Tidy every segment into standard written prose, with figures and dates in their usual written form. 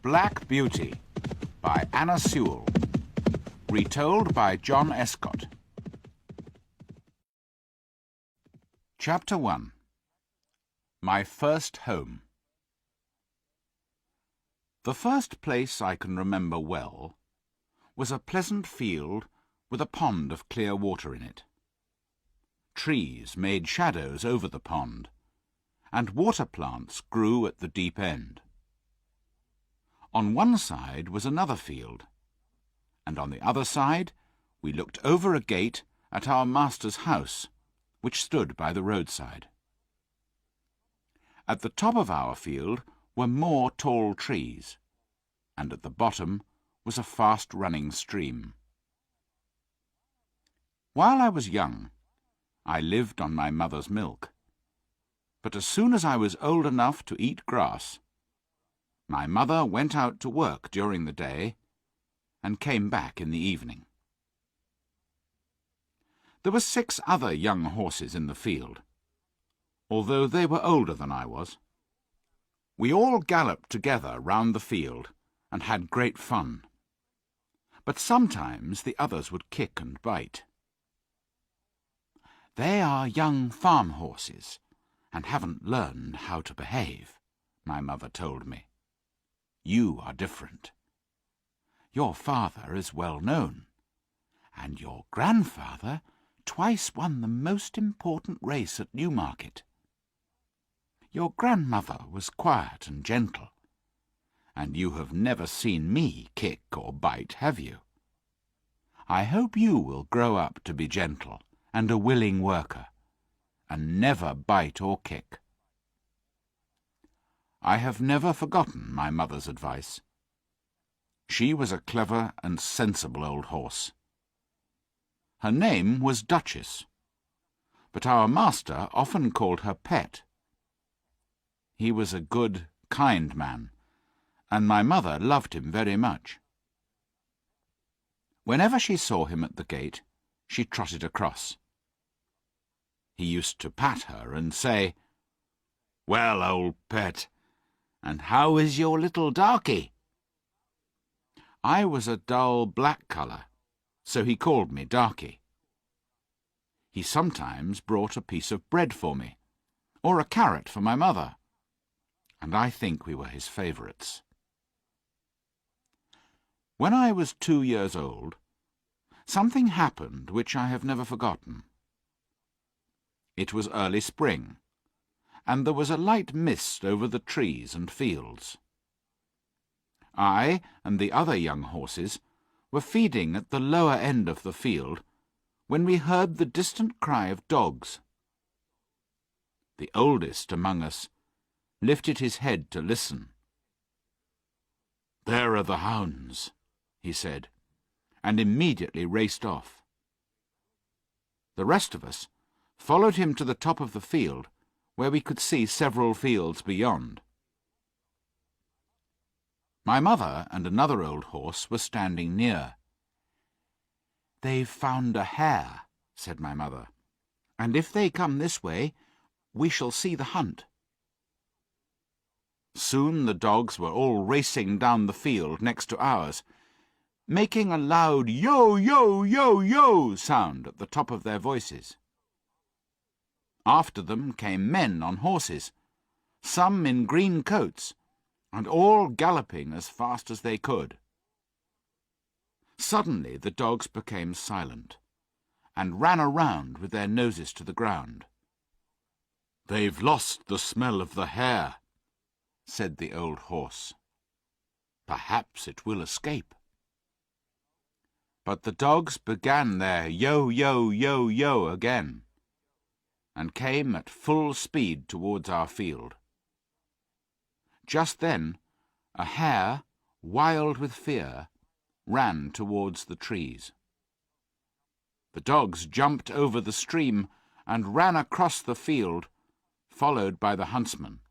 Black Beauty by Anna Sewell. Retold by John Escott. Chapter 1. My First Home. The first place I can remember well was a pleasant field with a pond of clear water in it. Trees made shadows over the pond, and water plants grew at the deep end. On one side was another field, and on the other side we looked over a gate at our master's house, which stood by the roadside. At the top of our field were more tall trees, and at the bottom was a fast-running stream. While I was young, I lived on my mother's milk, but as soon as I was old enough to eat grass, my mother went out to work during the day and came back in the evening. There were 6 other young horses in the field, although they were older than I was. We all galloped together round the field and had great fun, but sometimes the others would kick and bite. "They are young farm horses and haven't learned how to behave," my mother told me. "You are different. Your father is well known, and your grandfather twice won the most important race at Newmarket. Your grandmother was quiet and gentle, and you have never seen me kick or bite, have you? I hope you will grow up to be gentle and a willing worker, and never bite or kick." I have never forgotten my mother's advice. She was a clever and sensible old horse. Her name was Duchess, but our master often called her Pet. He was a good, kind man, and my mother loved him very much. Whenever she saw him at the gate, she trotted across. He used to pat her and say, "Well, old Pet, and how is your little darky?" I was a dull black colour, so he called me Darky. He sometimes brought a piece of bread for me, or a carrot for my mother, and I think we were his favourites. When I was 2 years old, something happened which I have never forgotten. It was early spring, and there was a light mist over the trees and fields. I and the other young horses were feeding at the lower end of the field when we heard the distant cry of dogs. The oldest among us lifted his head to listen. "There are the hounds," he said, and immediately raced off. The rest of us followed him to the top of the field, where we could see several fields beyond. My mother and another old horse were standing near. "They've found a hare," said my mother, "and if they come this way, we shall see the hunt." Soon the dogs were all racing down the field next to ours, making a loud yo, yo, yo, yo sound at the top of their voices. After them came men on horses, some in green coats, and all galloping as fast as they could. Suddenly the dogs became silent, and ran around with their noses to the ground. "They've lost the smell of the hare," said the old horse. "Perhaps it will escape." But the dogs began their yo, yo, yo, yo again, and came at full speed towards our field. Just then, a hare, wild with fear, ran towards the trees. The dogs jumped over the stream and ran across the field, followed by the huntsman.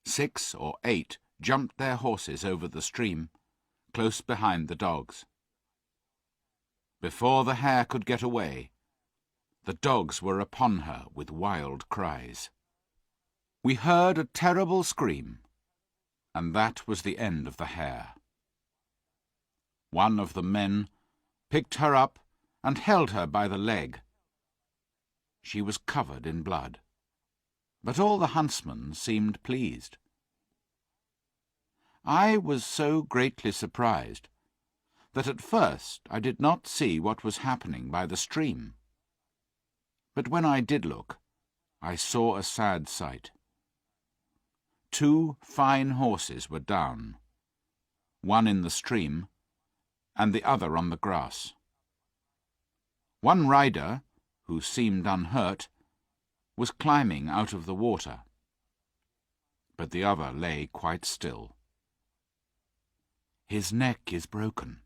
6 or 8 jumped their horses over the stream, close behind the dogs. Before the hare could get away, the dogs were upon her with wild cries. We heard a terrible scream, and that was the end of the hare. One of the men picked her up and held her by the leg. She was covered in blood, but all the huntsmen seemed pleased. I was so greatly surprised that at first I did not see what was happening by the stream. But when I did look, I saw a sad sight. 2 fine horses were down, one in the stream and the other on the grass. One rider, who seemed unhurt, was climbing out of the water, but the other lay quite still. "His neck is broken,"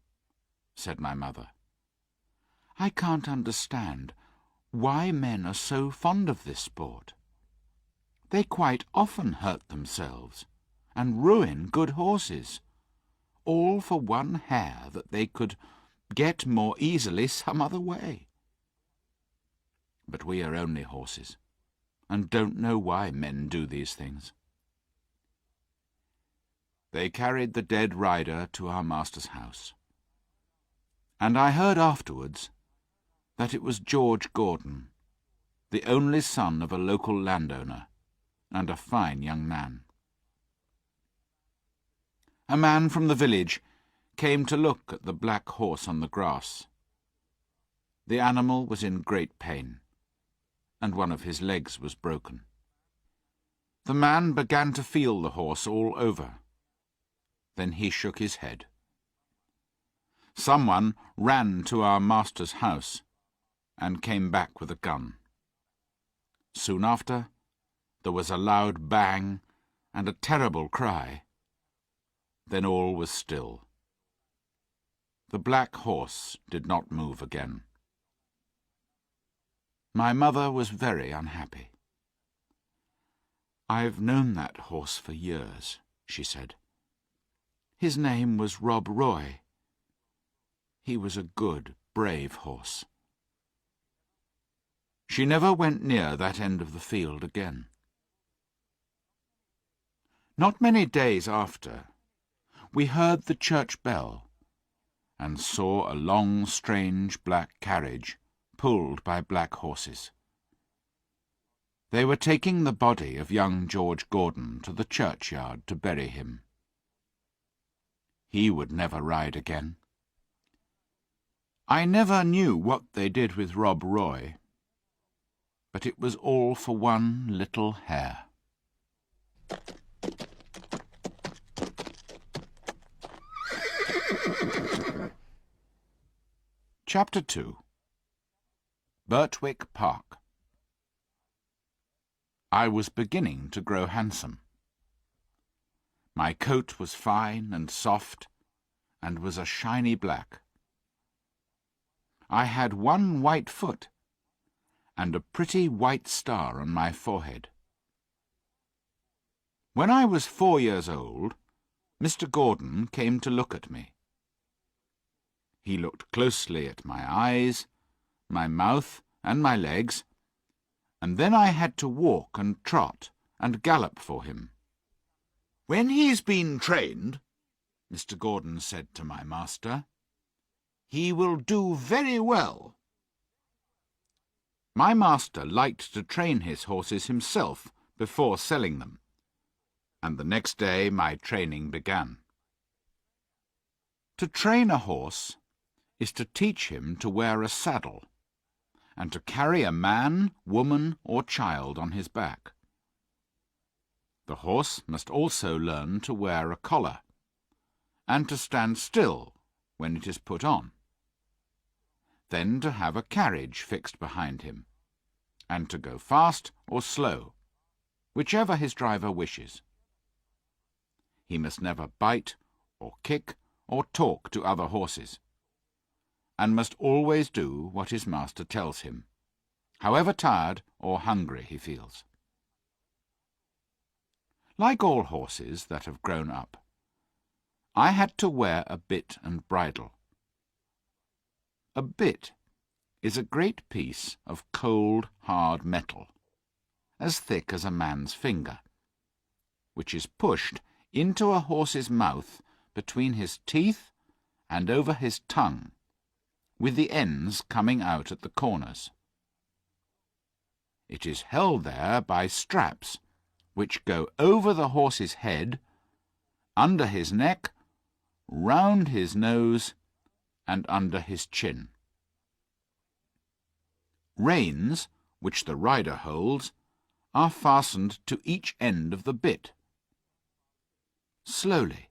said my mother. "I can't understand why men are so fond of this sport. They quite often hurt themselves and ruin good horses, all for one hare that they could get more easily some other way. But we are only horses, and don't know why men do these things." They carried the dead rider to our master's house, and I heard afterwards that it was George Gordon, the only son of a local landowner, and a fine young man. A man from the village came to look at the black horse on the grass. The animal was in great pain, and one of his legs was broken. The man began to feel the horse all over. Then he shook his head. Someone ran to our master's house and came back with a gun. Soon after, there was a loud bang and a terrible cry. Then all was still. The black horse did not move again. My mother was very unhappy. "I've known that horse for years," she said. "His name was Rob Roy. He was a good, brave horse." She never went near that end of the field again. Not many days after, we heard the church bell and saw a long, strange black carriage pulled by black horses. They were taking the body of young George Gordon to the churchyard to bury him. He would never ride again. I never knew what they did with Rob Roy, but it was all for one little hare. Chapter 2. Birtwick Park. I was beginning to grow handsome. My coat was fine and soft, and was a shiny black. I had one white foot, and a pretty white star on my forehead. When I was 4 years old, Mr. Gordon came to look at me. He looked closely at my eyes, my mouth, and my legs, and then I had to walk and trot and gallop for him. "When he's been trained," Mr. Gordon said to my master, "he will do very well." My master liked to train his horses himself before selling them, and the next day my training began. To train a horse is to teach him to wear a saddle, and to carry a man, woman, or child on his back. The horse must also learn to wear a collar, and to stand still when it is put on. Then to have a carriage fixed behind him, and to go fast or slow, whichever his driver wishes. He must never bite or kick or talk to other horses, and must always do what his master tells him, however tired or hungry he feels. Like all horses that have grown up, I had to wear a bit and bridle. A bit is a great piece of cold, hard metal, as thick as a man's finger, which is pushed into a horse's mouth between his teeth and over his tongue, with the ends coming out at the corners. It is held there by straps, which go over the horse's head, under his neck, round his nose, and under his chin. Reins, which the rider holds, are fastened to each end of the bit. Slowly,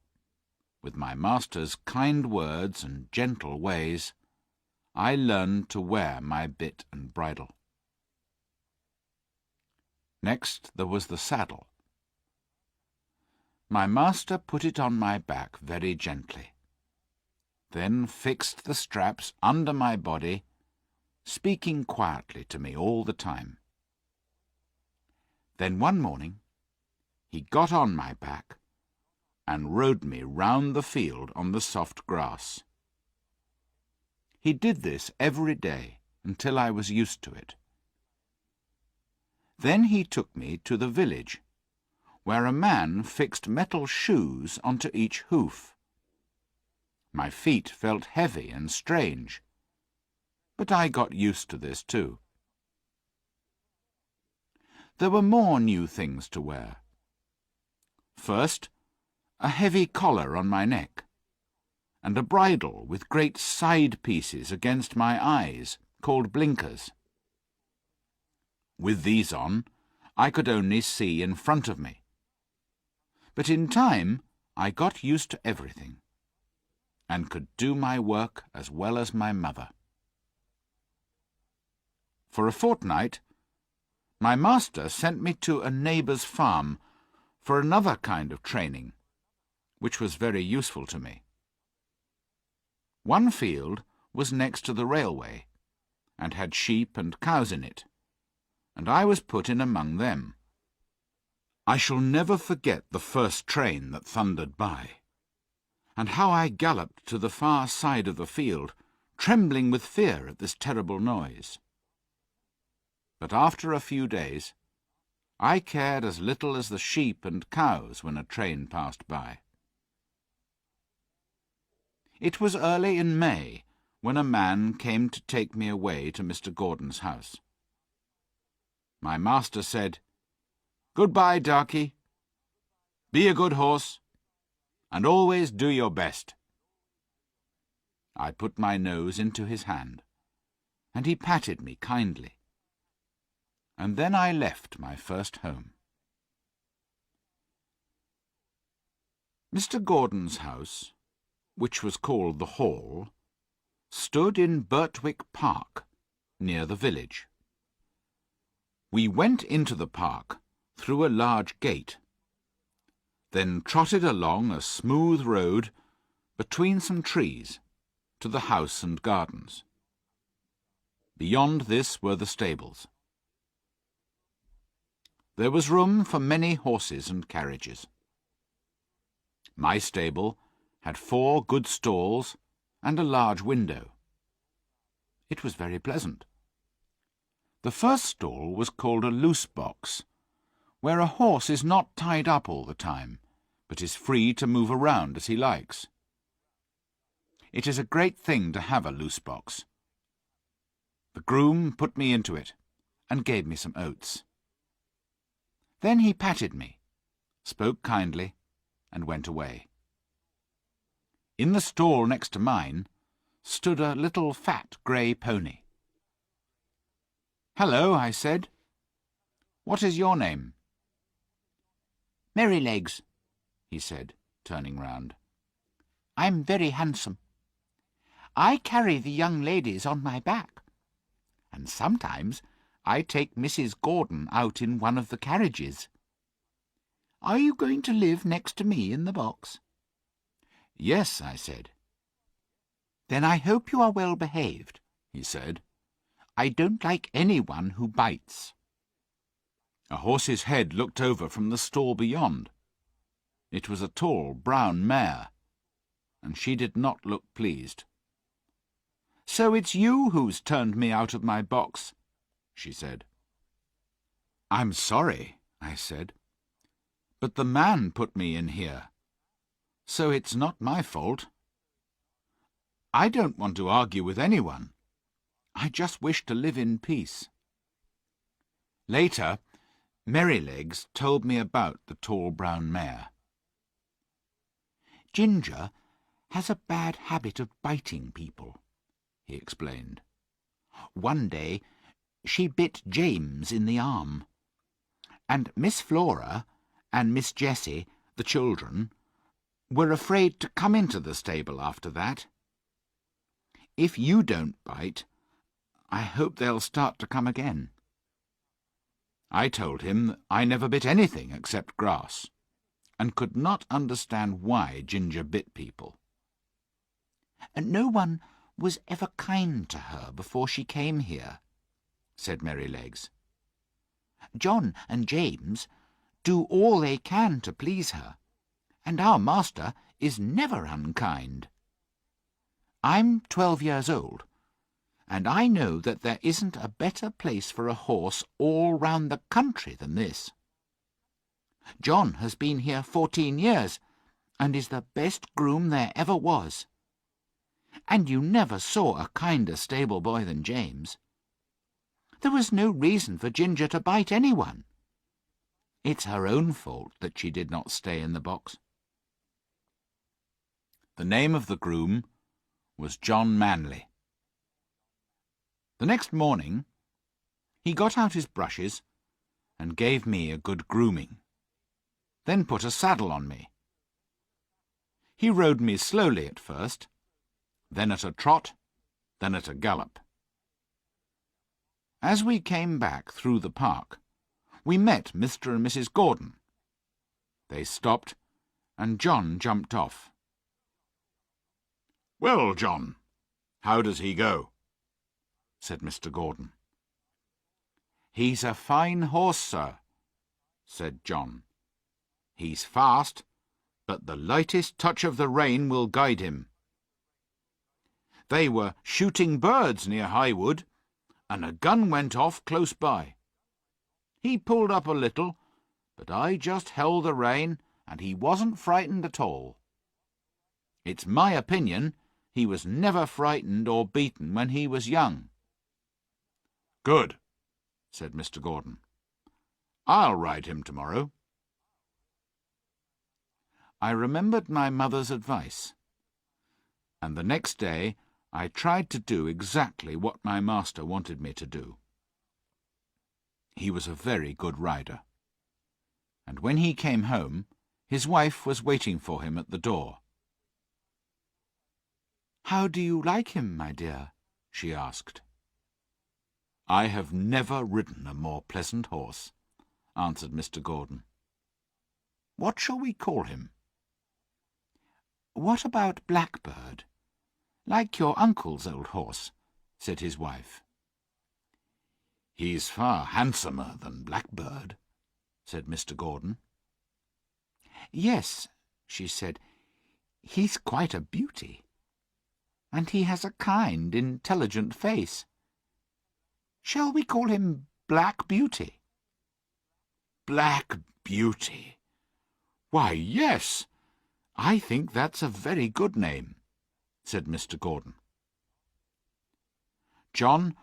with my master's kind words and gentle ways, I learned to wear my bit and bridle. Next there was the saddle. My master put it on my back very gently, then fixed the straps under my body, speaking quietly to me all the time. Then one morning he got on my back and rode me round the field on the soft grass. He did this every day until I was used to it. Then he took me to the village, where a man fixed metal shoes onto each hoof. My feet felt heavy and strange, but I got used to this too. There were more new things to wear. First, a heavy collar on my neck, and a bridle with great side pieces against my eyes, called blinkers. With these on, I could only see in front of me. But in time I got used to everything, and could do my work as well as my mother. For a fortnight, my master sent me to a neighbour's farm for another kind of training, which was very useful to me. One field was next to the railway, and had sheep and cows in it, and I was put in among them. I shall never forget the first train that thundered by, and how I galloped to the far side of the field, trembling with fear at this terrible noise. But after a few days, I cared as little as the sheep and cows when a train passed by. It was early in May when a man came to take me away to Mr. Gordon's house. My master said, "Good-bye, darky. Be a good horse, and always do your best." I put my nose into his hand, and he patted me kindly. And then I left my first home. Mr. Gordon's house, which was called the Hall, stood in Birtwick Park, near the village. We went into the park through a large gate, then trotted along a smooth road between some trees to the house and gardens. Beyond this were the stables. There was room for many horses and carriages. My stable had 4 good stalls and a large window. It was very pleasant. The first stall was called a loose box, where a horse is not tied up all the time, but is free to move around as he likes. It is a great thing to have a loose box. The groom put me into it, and gave me some oats. Then he patted me, spoke kindly, and went away. In the stall next to mine stood a little fat grey pony. "Hello," I said. "What is your name?" "Merrylegs," he said, turning round. "I'm very handsome. I carry the young ladies on my back, and sometimes I take Mrs. Gordon out in one of the carriages. Are you going to live next to me in the box?" "Yes," I said. "Then I hope you are well behaved," he said. "I don't like anyone who bites." A horse's head looked over from the stall beyond. It was a tall brown mare, and she did not look pleased. "So it's you who's turned me out of my box," she said. "I'm sorry," I said, But the man put me in here, so it's not my fault. I don't want to argue with anyone. I just wish to live in peace." Later, Merrylegs told me about the tall brown mare. "Ginger has a bad habit of biting people," he explained. "One day she bit James in the arm, and Miss Flora and Miss Jessie, the children, were afraid to come into the stable after that. If you don't bite, I hope they'll start to come again." I told him that I never bit anything except grass, and could not understand why Ginger bit people. "And no one was ever kind to her before she came here," said Merrylegs. "John and James do all they can to please her, and our master is never unkind. I'm 12 years old, and I know that there isn't a better place for a horse all round the country than this. John has been here 14 years, and is the best groom there ever was. And you never saw a kinder stable boy than James. There was no reason for Ginger to bite anyone. It's her own fault that she did not stay in the box." The name of the groom was John Manley. The next morning he got out his brushes and gave me a good grooming, then put a saddle on me. He rode me slowly at first, then at a trot, then at a gallop. As we came back through the park, we met Mr. and Mrs. Gordon. They stopped, and John jumped off. "Well, John, how does he go?" said Mr. Gordon. "He's a fine horse, sir," said John. "He's fast, but the lightest touch of the rein will guide him. They were shooting birds near Highwood, and a gun went off close by. He pulled up a little, but I just held the rein, and he wasn't frightened at all. It's my opinion he was never frightened or beaten when he was young." "Good," said Mr. Gordon. "I'll ride him tomorrow." I remembered my mother's advice, and the next day I tried to do exactly what my master wanted me to do. He was a very good rider, and when he came home, his wife was waiting for him at the door. "How do you like him, my dear?" she asked. "I have never ridden a more pleasant horse," answered Mr. Gordon. "What shall we call him?" "What about Blackbird? Like your uncle's old horse," said his wife. "He's far handsomer than Blackbird," said Mr. Gordon. "Yes," she said, "he's quite a beauty. And he has a kind, intelligent face. Shall we call him Black Beauty?" "Black Beauty? Why, yes, I think that's a very good name," said Mr. Gordon. John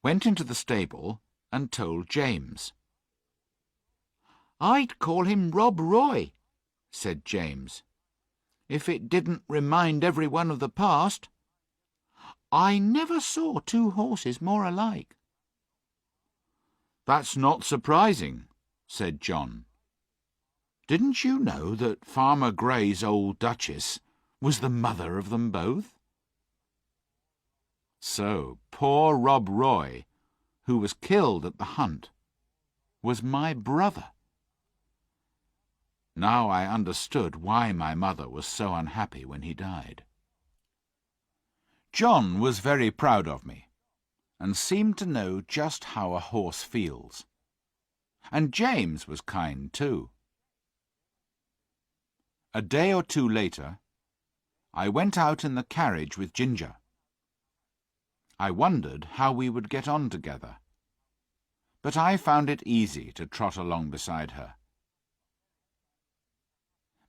went into the stable and told James. "I'd call him Rob Roy," said James, "if it didn't remind everyone of the past. I never saw two horses more alike." "That's not surprising," said John. "Didn't you know that Farmer Gray's old Duchess was the mother of them both?" So poor Rob Roy, who was killed at the hunt, was my brother. Now I understood why my mother was so unhappy when he died. John was very proud of me, and seemed to know just how a horse feels. And James was kind too. A day or two later, I went out in the carriage with Ginger. I wondered how we would get on together, but I found it easy to trot along beside her.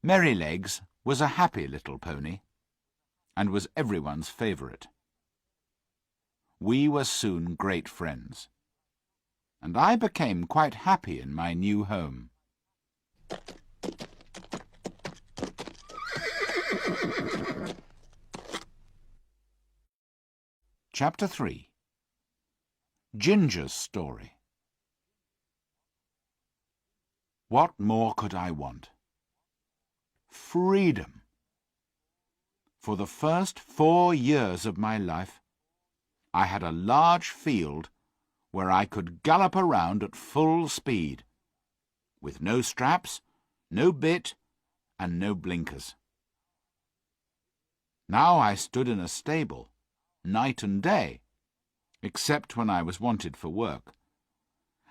Merrylegs was a happy little pony, and was everyone's favourite. We were soon great friends, and I became quite happy in my new home. Chapter 3. Ginger's Story. What more could I want? Freedom. For the first 4 years of my life, I had a large field where I could gallop around at full speed, with no straps, no bit, and no blinkers. Now I stood in a stable, night and day, except when I was wanted for work,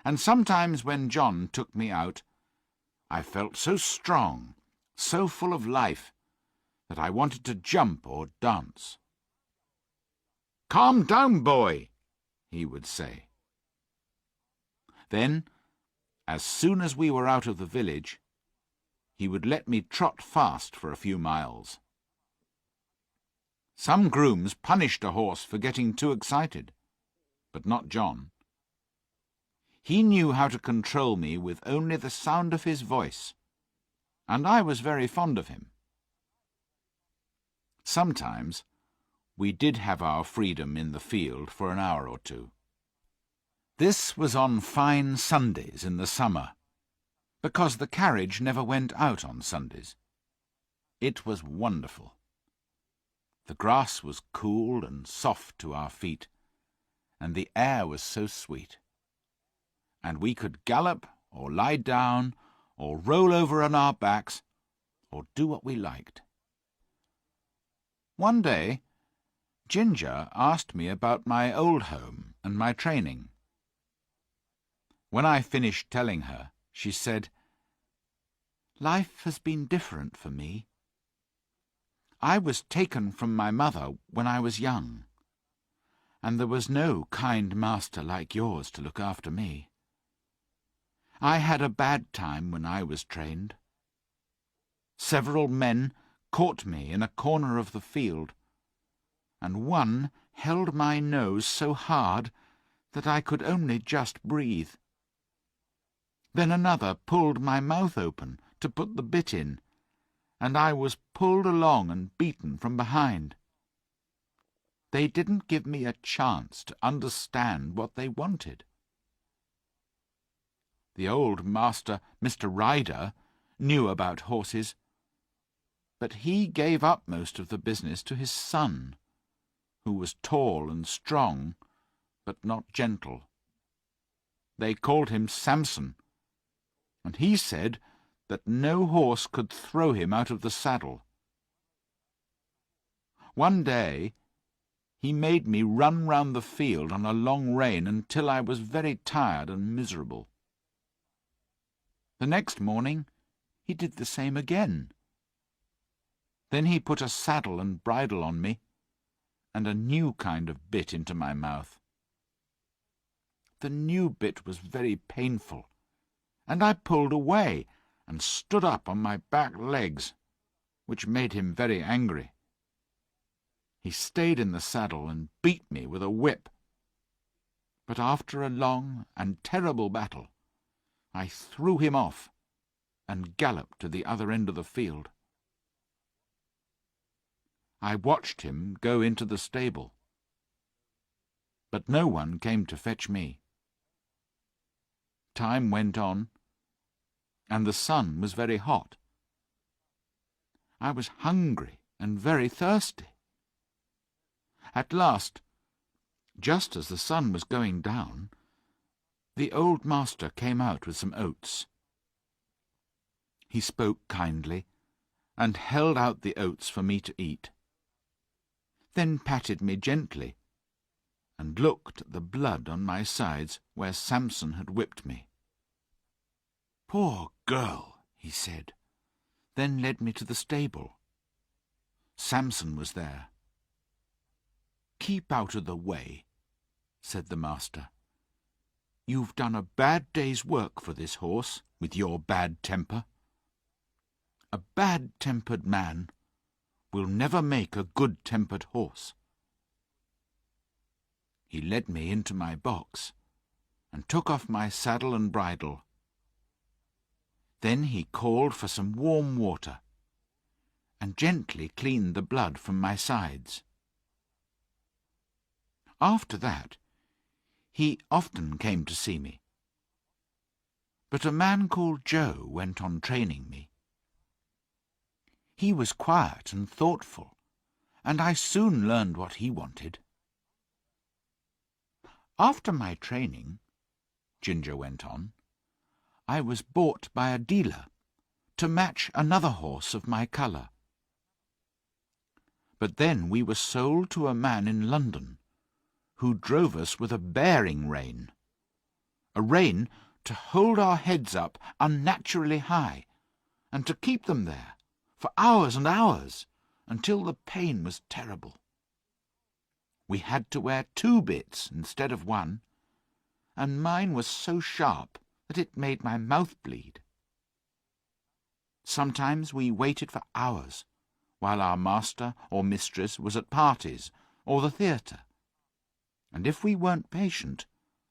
and sometimes when John took me out, I felt so strong, so full of life, that I wanted to jump or dance. "Calm down, boy," he would say. Then, as soon as we were out of the village, he would let me trot fast for a few miles. Some grooms punished a horse for getting too excited, but not John. He knew how to control me with only the sound of his voice, and I was very fond of him. Sometimes we did have our freedom in the field for an hour or two. This was on fine Sundays in the summer, because the carriage never went out on Sundays. It was wonderful. The grass was cool and soft to our feet, and the air was so sweet. And we could gallop, or lie down, or roll over on our backs, or do what we liked. One day, Ginger asked me about my old home and my training. When I finished telling her, she said, "Life has been different for me. I was taken from my mother when I was young, and there was no kind master like yours to look after me. I had a bad time when I was trained. Several men caught me in a corner of the field, and one held my nose so hard that I could only just breathe. Then another pulled my mouth open to put the bit in, and I was pulled along and beaten from behind. They didn't give me a chance to understand what they wanted. The old master, Mr. Ryder, knew about horses, but he gave up most of the business to his son, who was tall and strong, but not gentle. They called him Samson, and he said that no horse could throw him out of the saddle. One day he made me run round the field on a long rein until I was very tired and miserable. The next morning he did the same again. Then he put a saddle and bridle on me, and a new kind of bit into my mouth. The new bit was very painful, and I pulled away and stood up on my back legs, which made him very angry. He stayed in the saddle and beat me with a whip. But after a long and terrible battle, I threw him off and galloped to the other end of the field. I watched him go into the stable, but no one came to fetch me. Time went on, and the sun was very hot. I was hungry and very thirsty. At last, just as the sun was going down, the old master came out with some oats. He spoke kindly, and held out the oats for me to eat, then patted me gently, and looked at the blood on my sides where Samson had whipped me. "Poor girl," he said, then led me to the stable. Samson was there. "Keep out of the way," said the master. "You've done a bad day's work for this horse, with your bad temper. A bad-tempered man will never make a good-tempered horse. He led me into my box and took off my saddle and bridle. Then he called for some warm water and gently cleaned the blood from my sides. After that, he often came to see me. But a man called Joe went on training me. He was quiet and thoughtful, and I soon learned what he wanted. After my training, Ginger went on, I was bought by a dealer to match another horse of my colour. But then we were sold to a man in London who drove us with a bearing rein, a rein to hold our heads up unnaturally high, and to keep them there for hours and hours until the pain was terrible. We had to wear 2 bits instead of 1, and mine was so sharp that it made my mouth bleed. Sometimes we waited for hours while our master or mistress was at parties or the theatre, and if we weren't patient,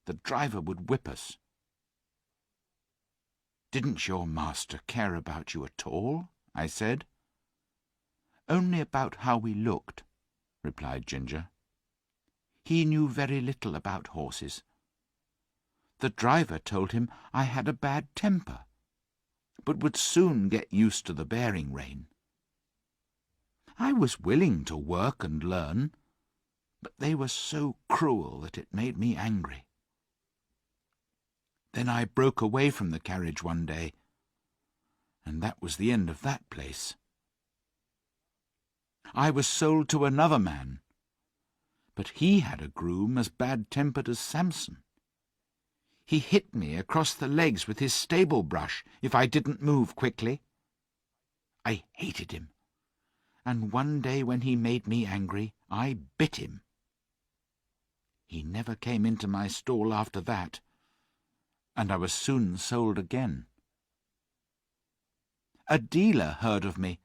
the driver would whip us. "Didn't your master care about you at all?" I said. "Only about how we looked," replied Ginger. "He knew very little about horses. The driver told him I had a bad temper, but would soon get used to the bearing rein. I was willing to work and learn, but they were so cruel that it made me angry. Then I broke away from the carriage one day, and that was the end of that place. I was sold to another man, but he had a groom as bad-tempered as Samson. He hit me across the legs with his stable brush if I didn't move quickly. I hated him, and one day when he made me angry, I bit him. He never came into my stall after that, and I was soon sold again. A dealer heard of me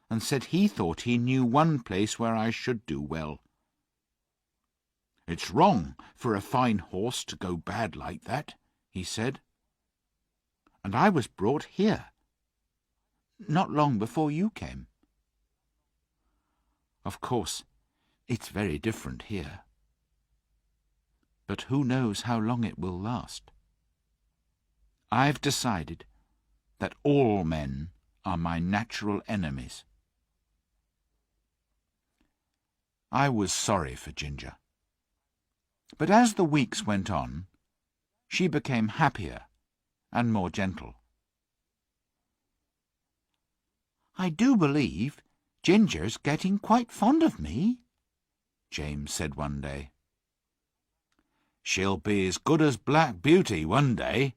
and said he thought he knew one place where I should do well. "It's wrong for a fine horse to go bad like that," he said. "And I was brought here, not long before you came. Of course, it's very different here. But who knows how long it will last? I've decided that all men are my natural enemies." I was sorry for Ginger. But as the weeks went on, she became happier and more gentle. "I do believe Ginger's getting quite fond of me," James said one day. "She'll be as good as Black Beauty one day,"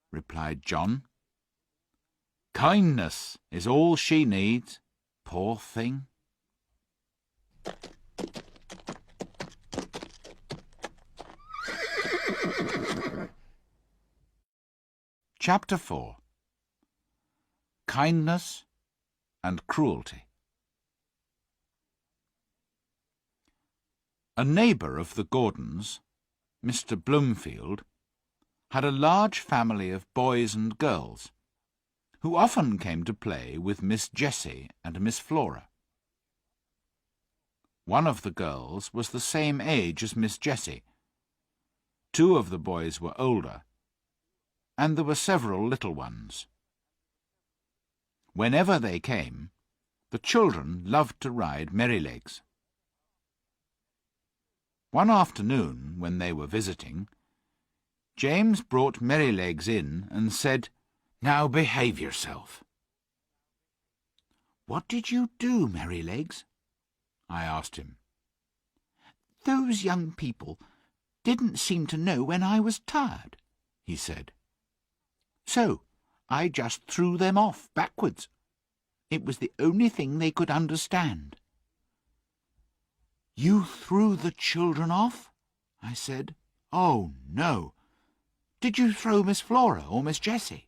replied John. "Kindness is all she needs, poor thing." Chapter 4. Kindness and Cruelty. A neighbour of the Gordons, Mr. Bloomfield, had a large family of boys and girls, who often came to play with Miss Jessie and Miss Flora. One of the girls was the same age as Miss Jessie. 2 of the boys were older, and there were several little ones. Whenever they came, the children loved to ride Merrylegs. One afternoon, when they were visiting, James brought Merrylegs in and said, "Now behave yourself." "What did you do, Merrylegs?" I asked him. "Those young people didn't seem to know when I was tired," he said. "So I just threw them off backwards. It was the only thing they could understand." "You threw the children off?" I said. "Oh, no. Did you throw Miss Flora or Miss Jessie?"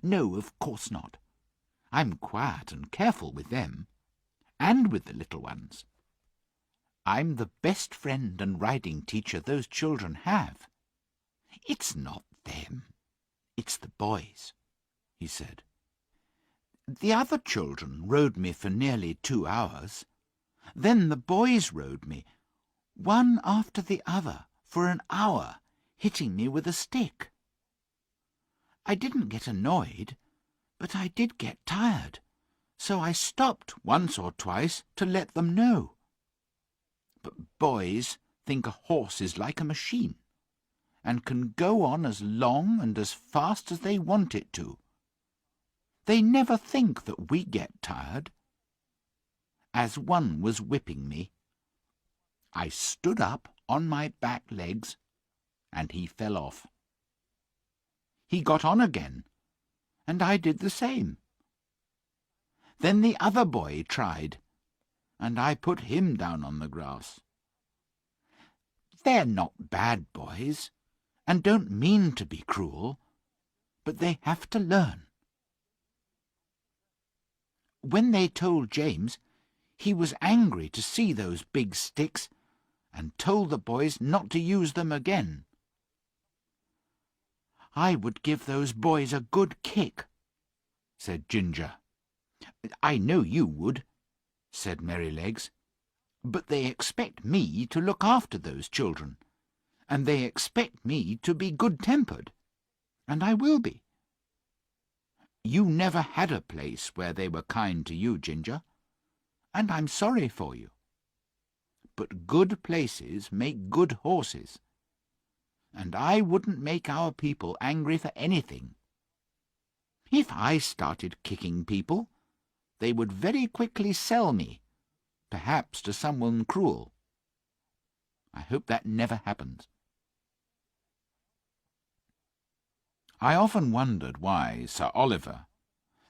"No, of course not. I'm quiet and careful with them, and with the little ones. I'm the best friend and riding teacher those children have. It's not them, it's the boys," he said. "The other children rode me for nearly 2 hours. Then the boys rode me, one after the other, for an hour, hitting me with a stick. I didn't get annoyed, but I did get tired, so I stopped once or twice to let them know. But boys think a horse is like a machine, and can go on as long and as fast as they want it to. They never think that we get tired. As one was whipping me, I stood up on my back legs, and he fell off. He got on again, and I did the same. Then the other boy tried, and I put him down on the grass. They're not bad boys, and don't mean to be cruel, but they have to learn. When they told James, he was angry to see those big sticks, and told the boys not to use them again. I would give those boys a good kick," said Ginger. "I know you would," said Merrylegs, "but they expect me to look after those children, and they expect me to be good-tempered, and I will be. You never had a place where they were kind to you, Ginger, and I'm sorry for you. But good places make good horses, and I wouldn't make our people angry for anything. If I started kicking people, they would very quickly sell me, perhaps to someone cruel. I hope that never happens." I often wondered why Sir Oliver,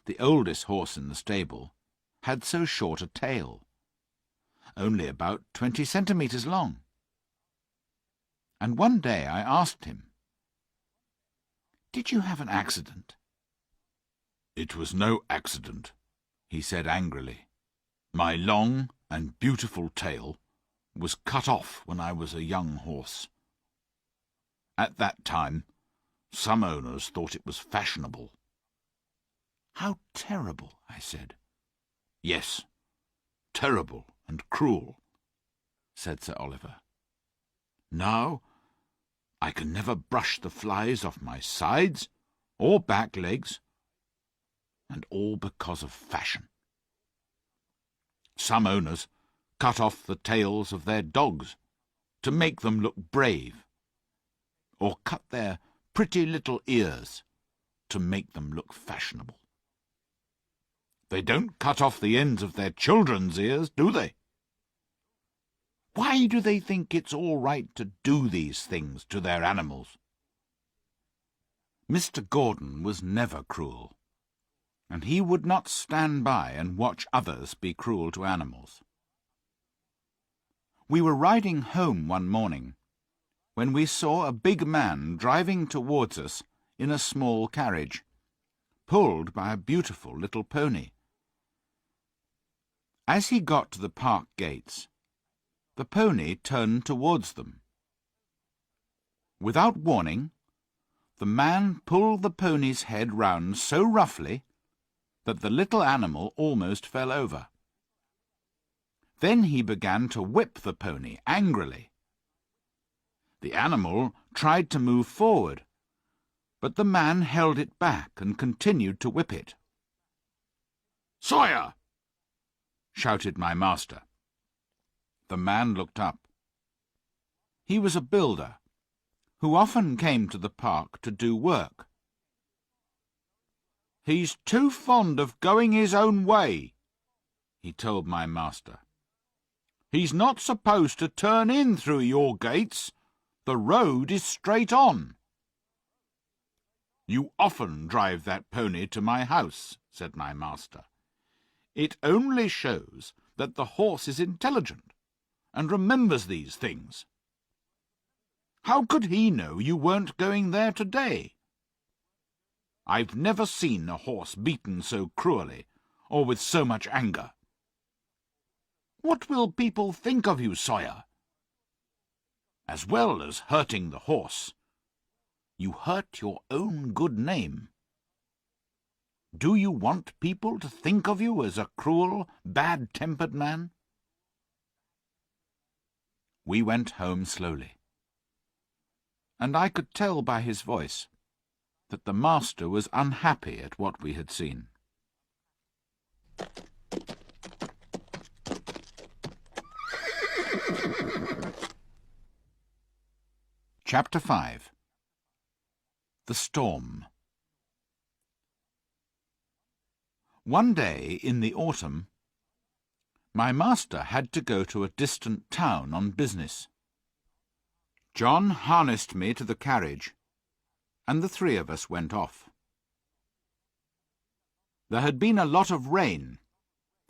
the oldest horse in the stable, had so short a tail, only about 20 centimetres long. And one day I asked him, "Did you have an accident?" "It was no accident," he said angrily. "My long and beautiful tail was cut off when I was a young horse. At that time, some owners thought it was fashionable." "How terrible," I said. "Yes, terrible and cruel," said Sir Oliver. "Now I can never brush the flies off my sides or back legs, and all because of fashion. Some owners cut off the tails of their dogs to make them look brave, or cut their pretty little ears to make them look fashionable. They don't cut off the ends of their children's ears, do they? Why do they think it's all right to do these things to their animals?" Mr. Gordon was never cruel, and he would not stand by and watch others be cruel to animals. We were riding home one morning when we saw a big man driving towards us in a small carriage, pulled by a beautiful little pony. As he got to the park gates, the pony turned towards them. Without warning, the man pulled the pony's head round so roughly that the little animal almost fell over. Then he began to whip the pony angrily. The animal tried to move forward, but the man held it back and continued to whip it. "Sawyer!" shouted my master. The man looked up. He was a builder, who often came to the park to do work. "He's too fond of going his own way," he told my master. "He's not supposed to turn in through your gates. The road is straight on." "You often drive that pony to my house," said my master. "It only shows that the horse is intelligent and remembers these things. How could he know you weren't going there today?" I've never seen a horse beaten so cruelly, or with so much anger. What will people think of you, Sawyer? As well as hurting the horse, you hurt your own good name. Do you want people to think of you as a cruel, bad-tempered man? We went home slowly, and I could tell by his voice that the master was unhappy at what we had seen. Chapter 5. The Storm. One day in the autumn, my master had to go to a distant town on business. John harnessed me to the carriage, and the three of us went off. There had been a lot of rain,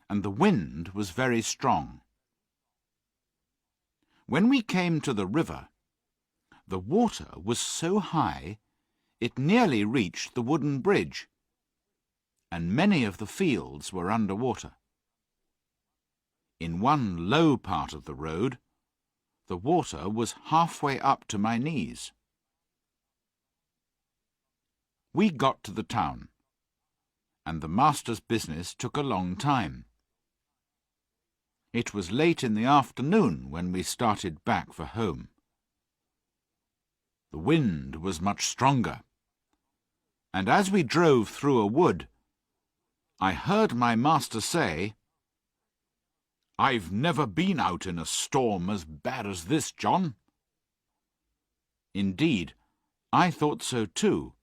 and the wind was very strong. When we came to the river, the water was so high it nearly reached the wooden bridge, and many of the fields were under water. In one low part of the road, the water was halfway up to my knees. We got to the town, and the master's business took a long time. It was late in the afternoon when we started back for home. The wind was much stronger, and as we drove through a wood, I heard my master say, "I've never been out in a storm as bad as this, John." Indeed, I thought so too,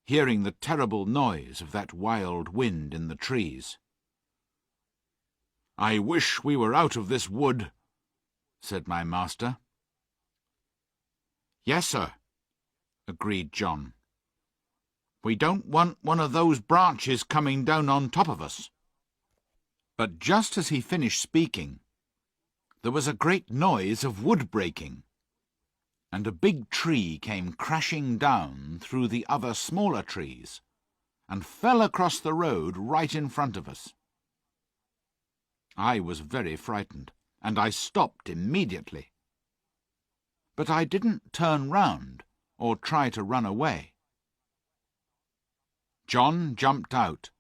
hearing the terrible noise of that wild wind in the trees. "I wish we were out of this wood," said my master. "Yes, sir," agreed John. "We don't want one of those branches coming down on top of us." But just as he finished speaking, there was a great noise of wood breaking, and a big tree came crashing down through the other smaller trees and fell across the road right in front of us. I was very frightened, and I stopped immediately. But I didn't turn round or try to run away. John jumped out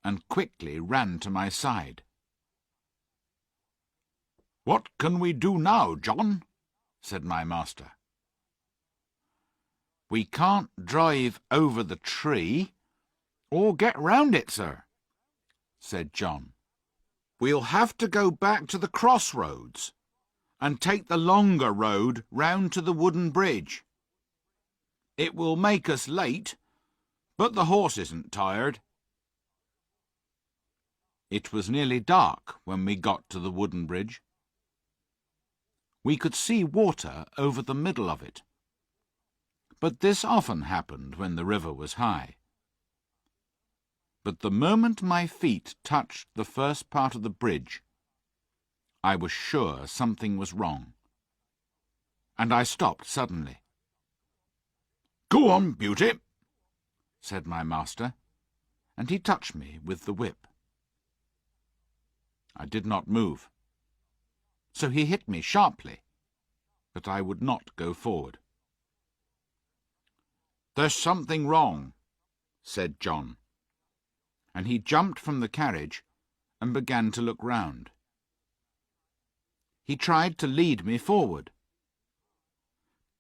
and quickly ran to my side. "What can we do now, John?" said my master. "We can't drive over the tree or get round it, sir," said John. "We'll have to go back to the crossroads and take the longer road round to the wooden bridge. It will make us late, but the horse isn't tired." It was nearly dark when we got to the wooden bridge. We could see water over the middle of it, but this often happened when the river was high. But the moment my feet touched the first part of the bridge, I was sure something was wrong, and I stopped suddenly. "Go on, Beauty," said my master, and he touched me with the whip. I did not move, so he hit me sharply, but I would not go forward. "There's something wrong," said John, and he jumped from the carriage and began to look round. He tried to lead me forward.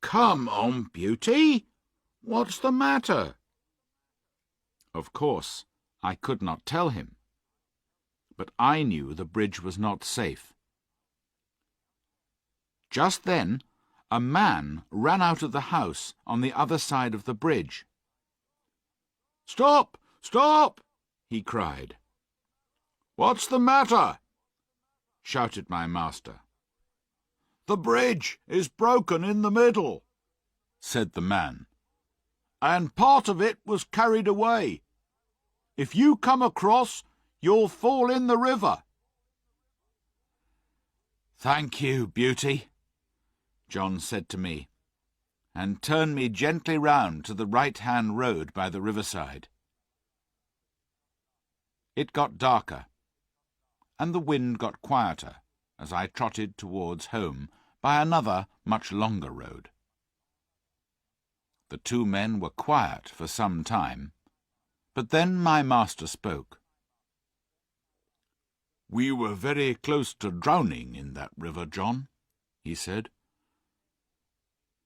"Come on, Beauty! What's the matter?" Of course, I could not tell him, but I knew the bridge was not safe. Just then, a man ran out of the house on the other side of the bridge. "Stop! Stop!" he cried. "What's the matter?" shouted my master. "The bridge is broken in the middle," said the man, "and part of it was carried away. If you come across, you'll fall in the river." "Thank you, Beauty," John said to me, and turned me gently round to the right-hand road by the riverside. It got darker, and the wind got quieter as I trotted towards home by another, much longer road. The two men were quiet for some time, but then my master spoke. "We were very close to drowning in that river, John," he said.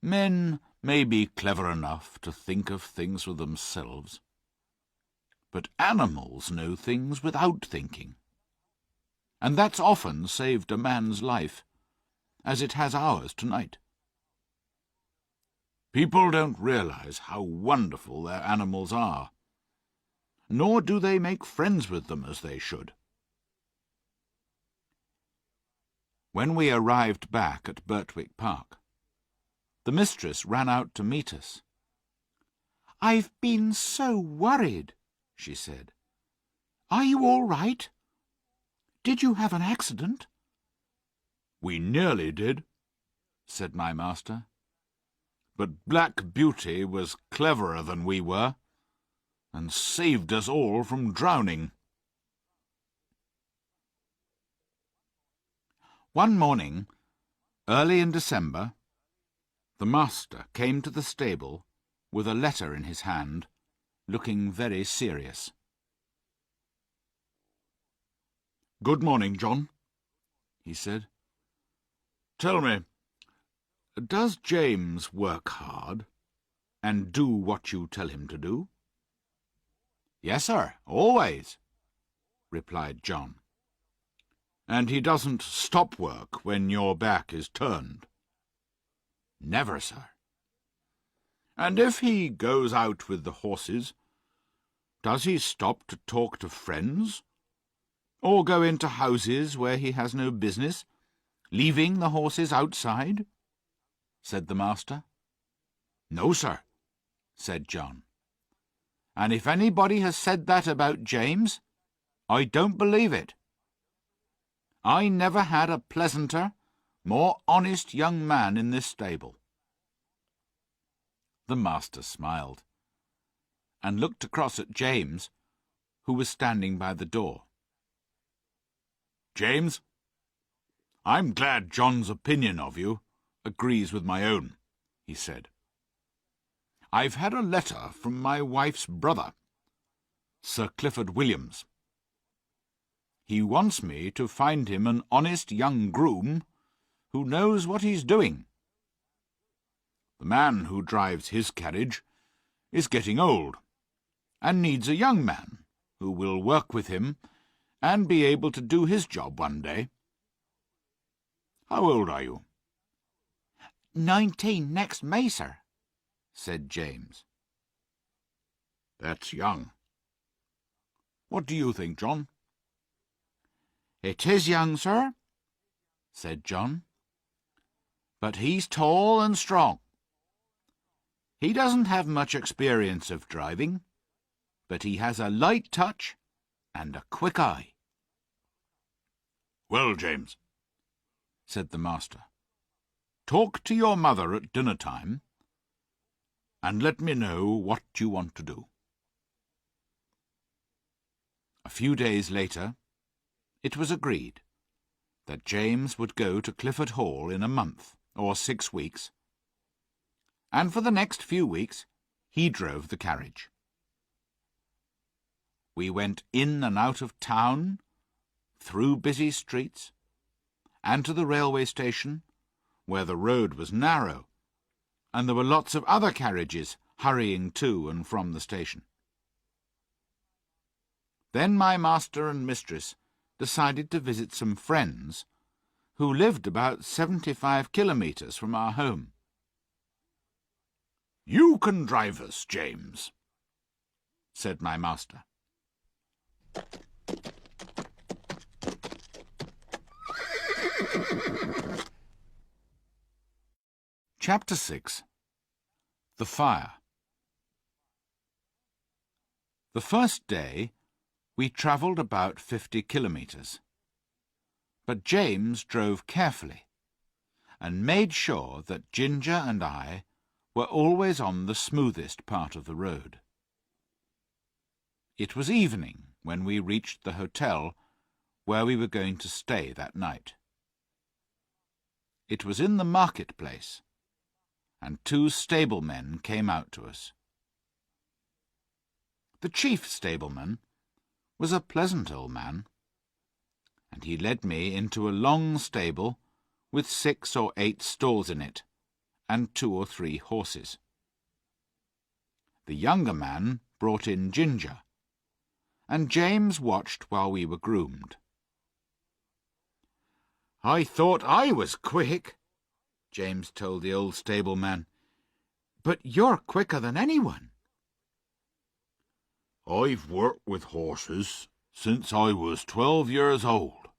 "Men may be clever enough to think of things for themselves, but animals know things without thinking, and that's often saved a man's life, as it has ours tonight. People don't realize how wonderful their animals are, nor do they make friends with them as they should." When we arrived back at Birtwick Park, the mistress ran out to meet us. "I've been so worried," she said. "Are you all right? Did you have an accident?" "We nearly did," said my master. "But Black Beauty was cleverer than we were, and saved us all from drowning." One morning, early in December, the master came to the stable with a letter in his hand, looking very serious. "Good morning, John," he said. "Tell me, does James work hard, and do what you tell him to do?" "Yes, sir, always," replied John. "And he doesn't stop work when your back is turned?" "Never, sir." "And if he goes out with the horses, does he stop to talk to friends, or go into houses where he has no business, leaving the horses outside?" said the master. "No, sir," said John. "And if anybody has said that about James, I don't believe it. I never had a pleasanter, more honest young man in this stable." The master smiled, and looked across at James, who was standing by the door. "James, I'm glad John's opinion of you agrees with my own," he said. "I've had a letter from my wife's brother, Sir Clifford Williams. He wants me to find him an honest young groom who knows what he's doing. The man who drives his carriage is getting old, and needs a young man who will work with him and be able to do his job one day. How old are you?" 19 next May, sir," said James. "That's young. What do you think, John?" "It is young, sir," said John. "But he's tall and strong. He doesn't have much experience of driving, but he has a light touch and a quick eye." "Well, James," said the master, "talk to your mother at dinner-time, and let me know what you want to do." A few days later, it was agreed that James would go to Clifford Hall in a month or 6 weeks, and for the next few weeks he drove the carriage. We went in and out of town, through busy streets, and to the railway station, where the road was narrow, and there were lots of other carriages hurrying to and from the station. Then my master and mistress decided to visit some friends who lived about 75 kilometres from our home. "You can drive us, James," said my master. Chapter 6. The Fire. The first day we travelled about 50 kilometres, but James drove carefully and made sure that Ginger and I were always on the smoothest part of the road. It was evening when we reached the hotel where we were going to stay that night. It was in the marketplace, and 2 stablemen came out to us. The chief stableman was a pleasant old man, and he led me into a long stable with 6 or 8 stalls in it, and 2 or 3 horses. The younger man brought in Ginger, and James watched while we were groomed. "I thought I was quick," James told the old stableman, "but you're quicker than anyone." "I've worked with horses since I was 12 years old,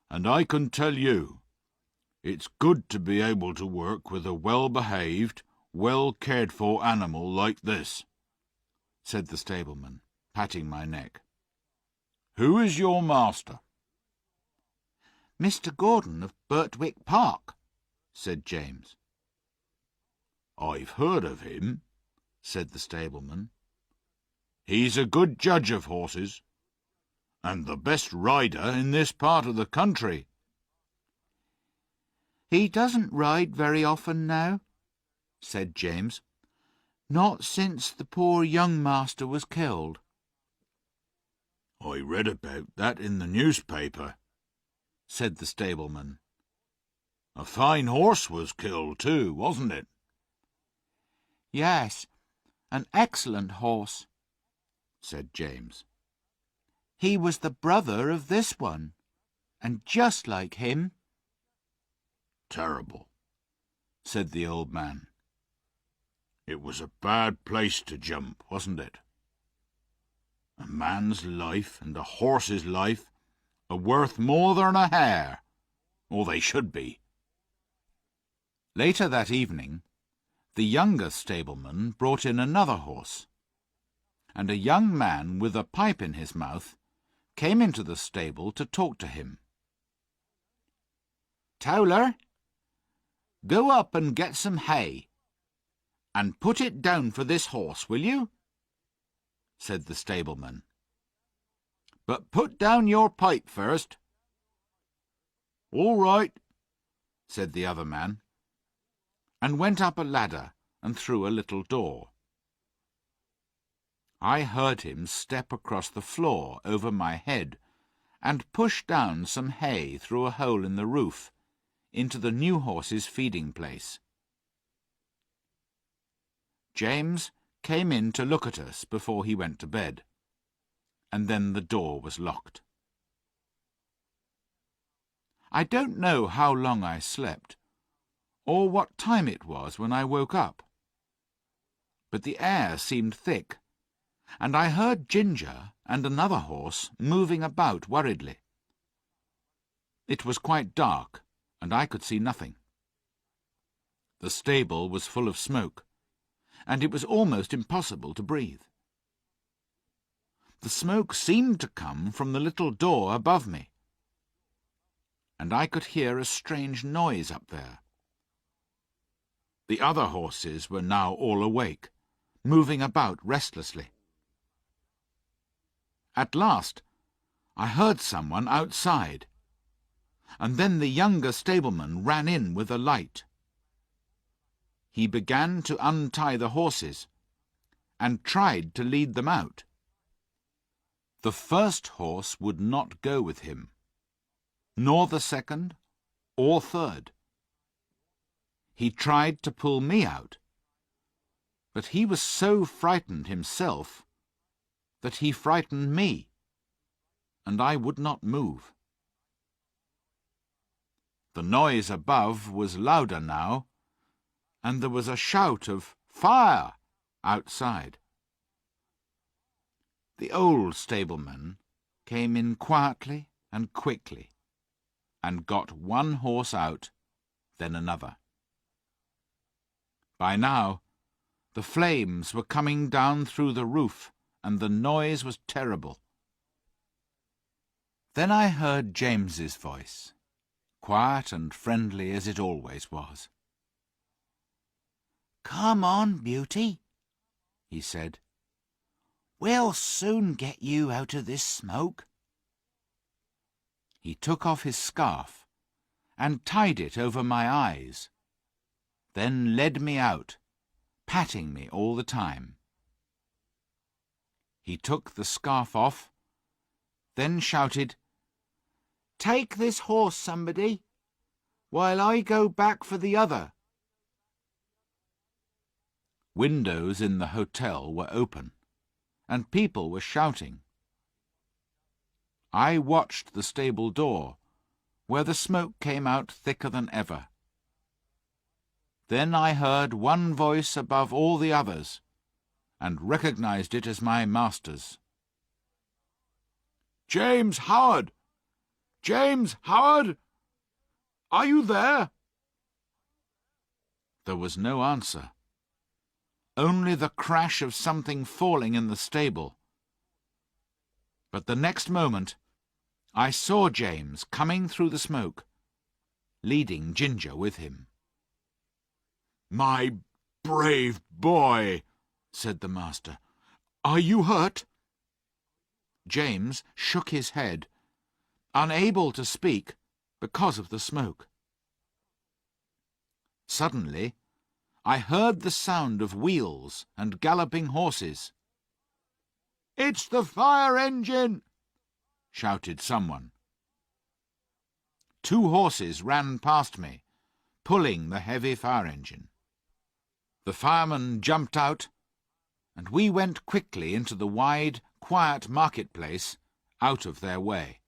and I can tell you it's good to be able to work with a well-behaved, well-cared-for animal like this," said the stableman, patting my neck. "Who is your master?" "Mr. Gordon of Birtwick Park," said James. "I've heard of him," said the stableman. "He's a good judge of horses, and the best rider in this part of the country." "He doesn't ride very often now," said James. "Not since the poor young master was killed." "I read about that in the newspaper," said the stableman. "A fine horse was killed too, wasn't it?" "Yes, an excellent horse," said James. "He was the brother of this one, and just like him." "Terrible," said the old man. "It was a bad place to jump, wasn't it? A man's life and a horse's life are worth more than a hare, or they should be." Later that evening, the younger stableman brought in another horse, and a young man with a pipe in his mouth came into the stable to talk to him. "Towler, go up and get some hay, and put it down for this horse, will you?" said the stableman. "But put down your pipe first." "All right," said the other man, and went up a ladder and through a little door. I heard him step across the floor over my head and push down some hay through a hole in the roof into the new horse's feeding place. James came in to look at us before he went to bed, and then the door was locked. I don't know how long I slept, or what time it was when I woke up, but the air seemed thick, and I heard Ginger and another horse moving about worriedly. It was quite dark, and I could see nothing. The stable was full of smoke, and it was almost impossible to breathe. The smoke seemed to come from the little door above me, and I could hear a strange noise up there. The other horses were now all awake, moving about restlessly. At last I heard someone outside, and then the younger stableman ran in with a light. He began to untie the horses, and tried to lead them out. The first horse would not go with him, nor the second or third. He tried to pull me out, but he was so frightened himself that he frightened me, and I would not move. The noise above was louder now, and there was a shout of "Fire!" outside. The old stableman came in quietly and quickly, and got one horse out, then another. By now, the flames were coming down through the roof, and the noise was terrible. Then I heard James's voice, quiet and friendly as it always was. "Come on, Beauty," he said. "We'll soon get you out of this smoke." He took off his scarf and tied it over my eyes, then led me out, patting me all the time. He took the scarf off, then shouted, "Take this horse, somebody, while I go back for the other." Windows in the hotel were open, and people were shouting. I watched the stable door, where the smoke came out thicker than ever. Then I heard one voice above all the others, and recognized it as my master's. "James Howard! James Howard! Are you there?" There was no answer, only the crash of something falling in the stable. But the next moment I saw James coming through the smoke, leading Ginger with him. "My brave boy," said the master. "Are you hurt?" James shook his head, unable to speak because of the smoke. Suddenly, I heard the sound of wheels and galloping horses. "It's the fire engine!" shouted someone. 2 horses ran past me, pulling the heavy fire engine. The fireman jumped out, and we went quickly into the wide, quiet marketplace, out of their way.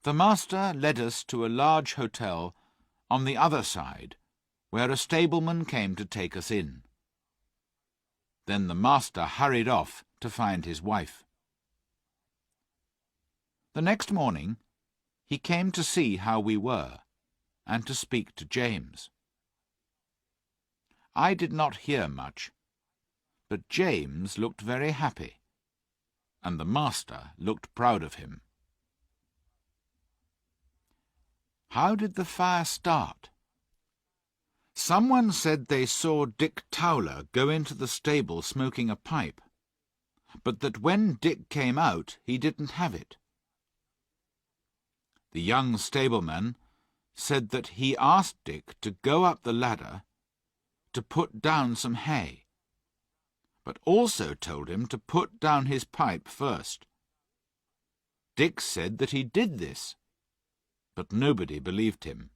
The master led us to a large hotel on the other side, where a stableman came to take us in. Then the master hurried off to find his wife. The next morning he came to see how we were, and to speak to James. I did not hear much, but James looked very happy, and the master looked proud of him. How did the fire start? Someone said they saw Dick Towler go into the stable smoking a pipe, but that when Dick came out he didn't have it. The young stableman said that he asked Dick to go up the ladder to put down some hay, but also told him to put down his pipe first. Dick said that he did this, but nobody believed him.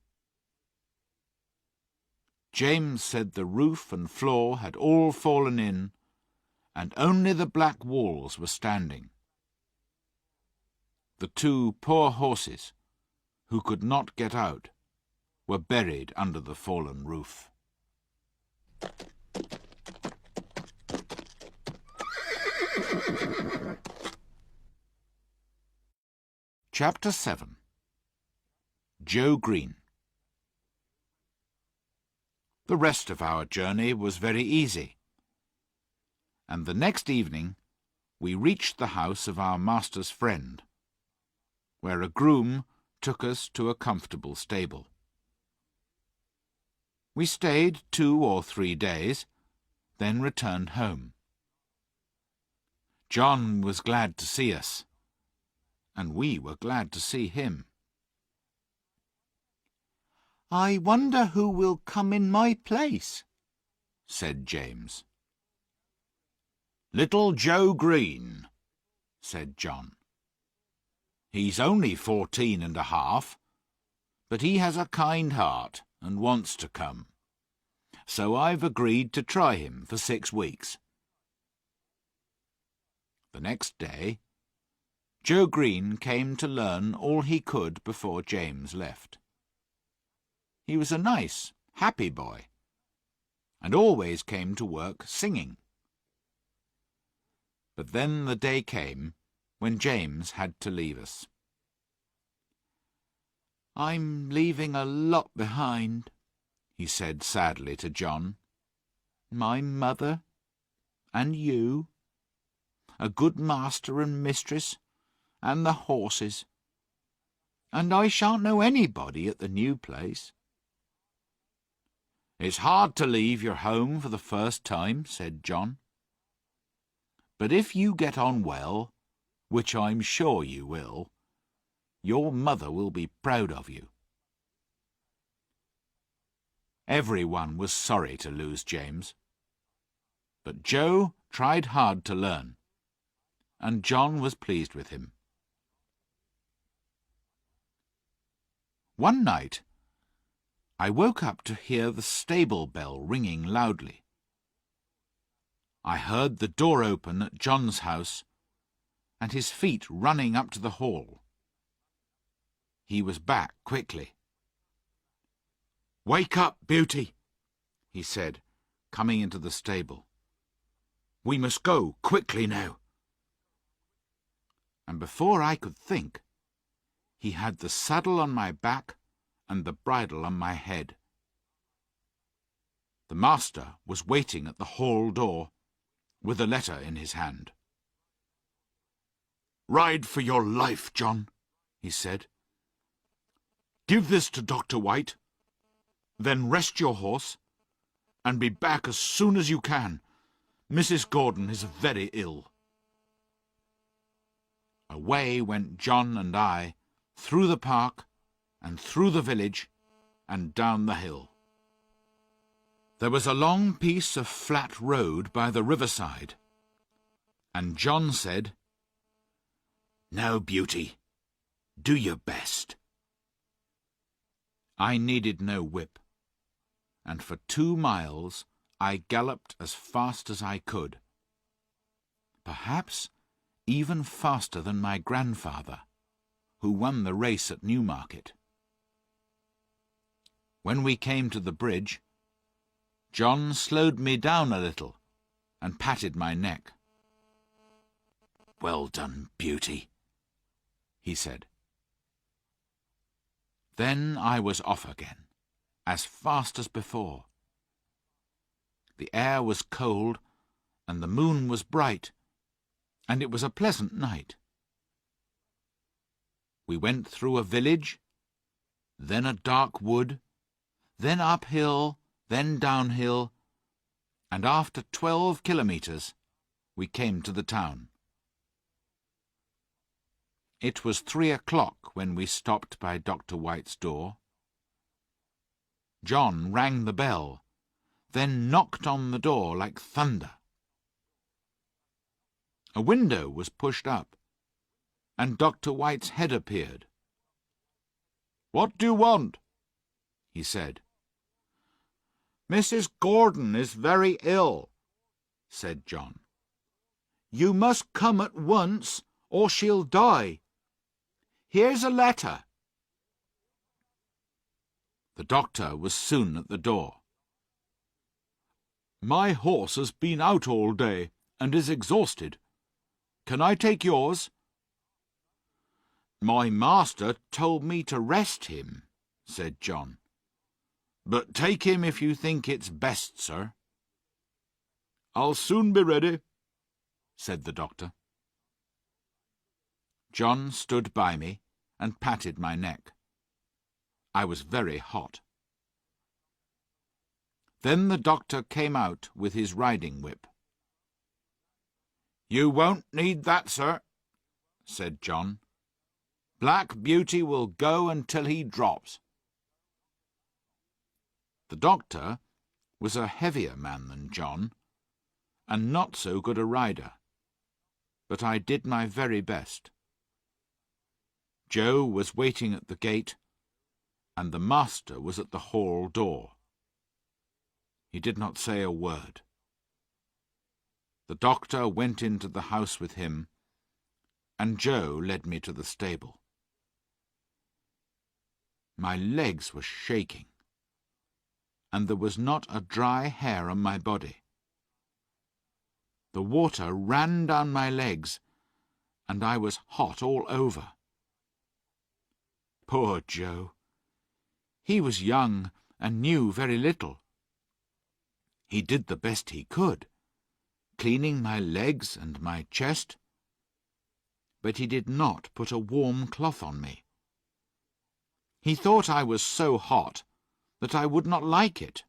James said the roof and floor had all fallen in, and only the black walls were standing. The 2 poor horses, who could not get out, were buried under the fallen roof. Chapter 7. Joe Green. The rest of our journey was very easy, and the next evening we reached the house of our master's friend, where a groom took us to a comfortable stable. We stayed 2 or 3 days, then returned home. John was glad to see us, and we were glad to see him. "I wonder who will come in my place," said James. "Little Joe Green," said John. "He's only 14 and a half, but he has a kind heart and wants to come, so I've agreed to try him for 6 weeks. The next day, Joe Green came to learn all he could before James left. He was a nice, happy boy, and always came to work singing. But then the day came when James had to leave us. "I'm leaving a lot behind," he said sadly to John. "My mother, and you, a good master and mistress, and the horses, and I shan't know anybody at the new place." "It's hard to leave your home for the first time," said John. "But if you get on well, which I'm sure you will, your mother will be proud of you." Everyone was sorry to lose James, but Joe tried hard to learn, and John was pleased with him. One night, I woke up to hear the stable bell ringing loudly. I heard the door open at John's house and his feet running up to the hall. He was back quickly. "Wake up, Beauty," he said, coming into the stable. "We must go quickly now." And before I could think, he had the saddle on my back and the bridle on my head. The master was waiting at the hall door with a letter in his hand. "Ride for your life, John," he said. "Give this to Dr. White, then rest your horse, and be back as soon as you can. Mrs. Gordon is very ill." Away went John and I, through the park, and through the village, and down the hill. There was a long piece of flat road by the riverside, and John said, "Now, Beauty, do your best." I needed no whip, and for 2 miles I galloped as fast as I could, perhaps even faster than my grandfather, who won the race at Newmarket. When we came to the bridge, John slowed me down a little and patted my neck. "Well done, Beauty," he said. Then I was off again, as fast as before. The air was cold, and the moon was bright, and it was a pleasant night. We went through a village, then a dark wood, then uphill, then downhill, and after 12 kilometres we came to the town. It was 3 o'clock when we stopped by Dr. White's door. John rang the bell, then knocked on the door like thunder. A window was pushed up, and Dr. White's head appeared. "What do you want?" he said. "Mrs. Gordon is very ill," said John. "You must come at once, or she'll die. Here's a letter." The doctor was soon at the door. "My horse has been out all day and is exhausted. Can I take yours?" "My master told me to rest him," said John. "But take him if you think it's best, sir." "I'll soon be ready," said the doctor. John stood by me and patted my neck. I was very hot. Then the doctor came out with his riding whip. "You won't need that, sir," said John. "Black Beauty will go until he drops." The doctor was a heavier man than John, and not so good a rider, but I did my very best. Joe was waiting at the gate, and the master was at the hall door. He did not say a word. The doctor went into the house with him, and Joe led me to the stable. My legs were shaking, and there was not a dry hair on my body. The water ran down my legs, and I was hot all over. Poor Joe! He was young and knew very little. He did the best he could, cleaning my legs and my chest, but he did not put a warm cloth on me. He thought I was so hot that I would not like it,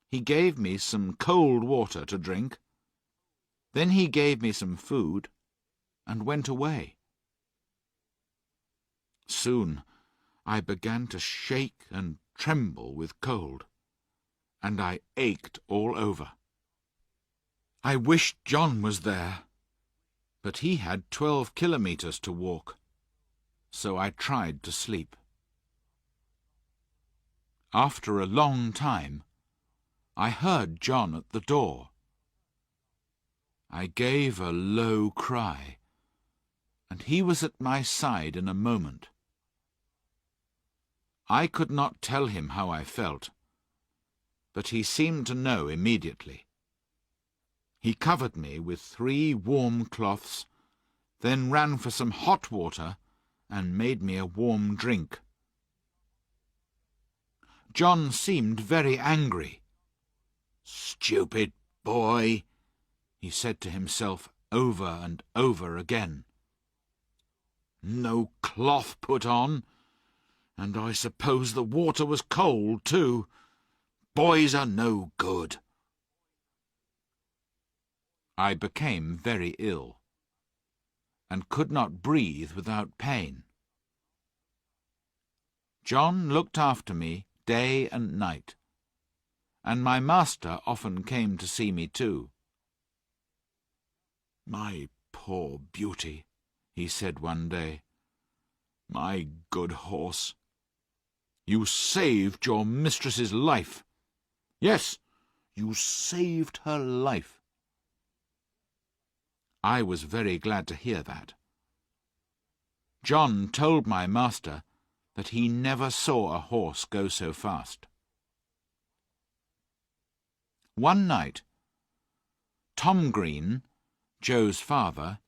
He gave me some cold water to drink. Then he gave me some food and went away. Soon I began to shake and tremble with cold, and I ached all over. I wished John was there, but he had 12 kilometres to walk, so I tried to sleep. After a long time, I heard John at the door. I gave a low cry, and he was at my side in a moment. I could not tell him how I felt, but he seemed to know immediately. He covered me with 3 warm cloths, then ran for some hot water and made me a warm drink. John seemed very angry. "Stupid boy," he said to himself over and over again. "No cloth put on, and I suppose the water was cold too. Boys are no good." I became very ill, and could not breathe without pain. John looked after me day and night, and my master often came to see me too. "My poor Beauty," he said one day. "My good horse. You saved your mistress's life. Yes, you saved her life." I was very glad to hear that. John told my master that he never saw a horse go so fast. One night, Tom Green, Joe's father,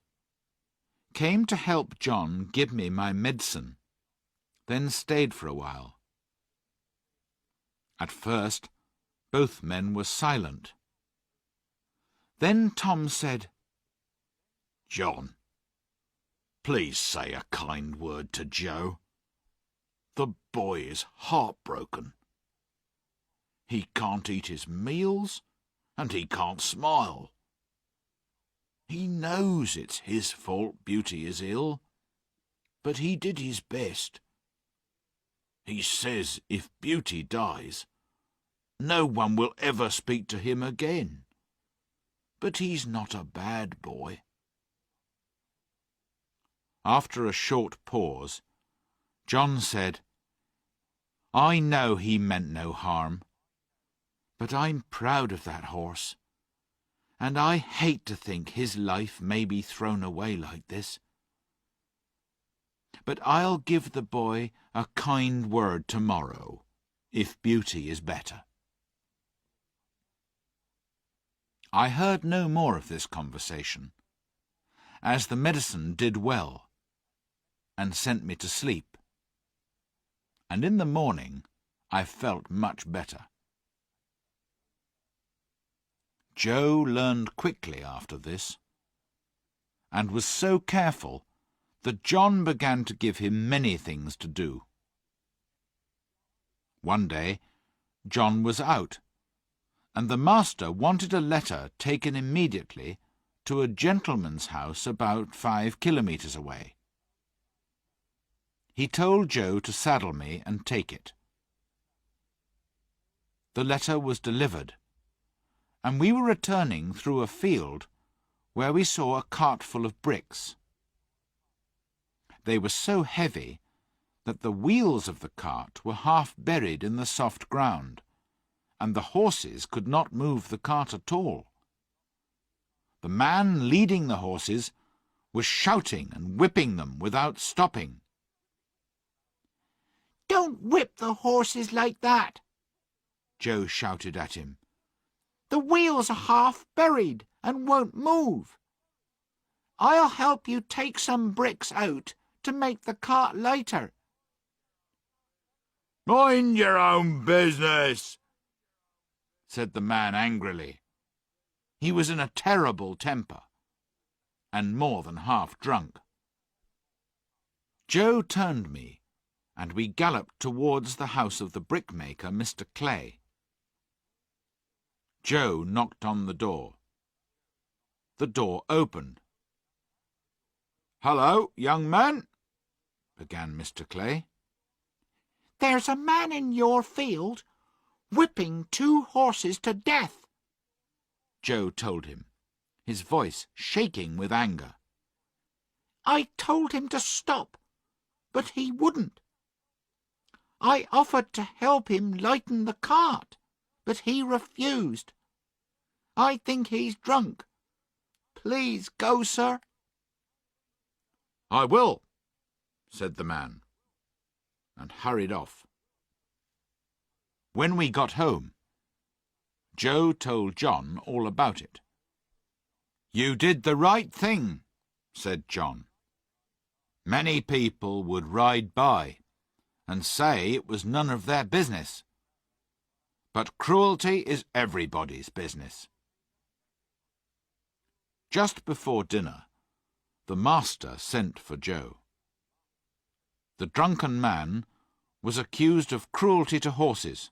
came to help John give me my medicine, then stayed for a while. At first, both men were silent. Then Tom said, "John, please say a kind word to Joe. The boy is heartbroken. He can't eat his meals, and he can't smile. He knows it's his fault Beauty is ill, but he did his best. He says if Beauty dies, no one will ever speak to him again. But he's not a bad boy." After a short pause, John said, "I know he meant no harm, but I'm proud of that horse, and I hate to think his life may be thrown away like this. But I'll give the boy a kind word tomorrow, if Beauty is better." I heard no more of this conversation, as the medicine did well, and sent me to sleep, and in the morning I felt much better. Joe learned quickly after this, and was so careful that John began to give him many things to do. One day John was out, and the master wanted a letter taken immediately to a gentleman's house about 5 kilometres away. He told Joe to saddle me and take it. The letter was delivered, and we were returning through a field where we saw a cart full of bricks. They were so heavy that the wheels of the cart were half buried in the soft ground, and the horses could not move the cart at all. The man leading the horses was shouting and whipping them without stopping. "Don't whip the horses like that," Joe shouted at him. "The wheels are half buried and won't move. I'll help you take some bricks out to make the cart lighter." "Mind your own business," said the man angrily. He was in a terrible temper, and more than half drunk. Joe turned me, and we galloped towards the house of the brickmaker, Mr. Clay. Joe knocked on the door. The door opened. "Hello, young man," began Mr. Clay. "There's a man in your field whipping 2 horses to death," Joe told him, his voice shaking with anger. "I told him to stop, but he wouldn't. I offered to help him lighten the cart, but he refused. I think he's drunk. Please go, sir." "I will," said the man, and hurried off. When we got home, Joe told John all about it. "You did the right thing," said John. "Many people would ride by and say it was none of their business. But cruelty is everybody's business." Just before dinner, the master sent for Joe. The drunken man was accused of cruelty to horses,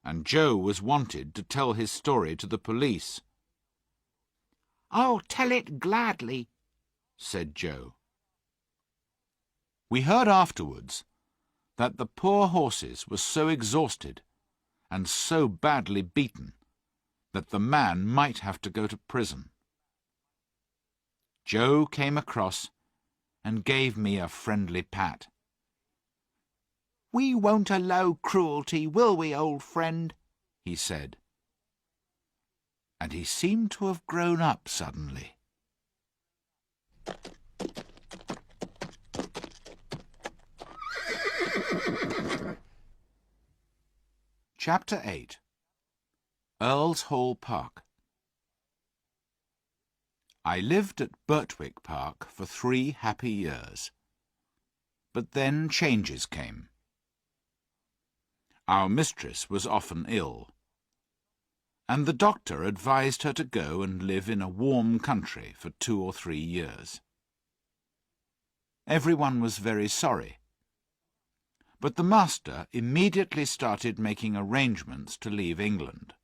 and Joe was wanted to tell his story to the police. "I'll tell it gladly," said Joe. We heard afterwards that the poor horses were so exhausted and so badly beaten that the man might have to go to prison. Joe came across and gave me a friendly pat. "We won't allow cruelty, will we, old friend?" he said. And he seemed to have grown up suddenly. Chapter 8. Earl's Hall Park. I lived at Birtwick Park for 3 happy years. But then changes came. Our mistress was often ill, and the doctor advised her to go and live in a warm country for 2 or 3 years. Everyone was very sorry, but the master immediately started making arrangements to leave England.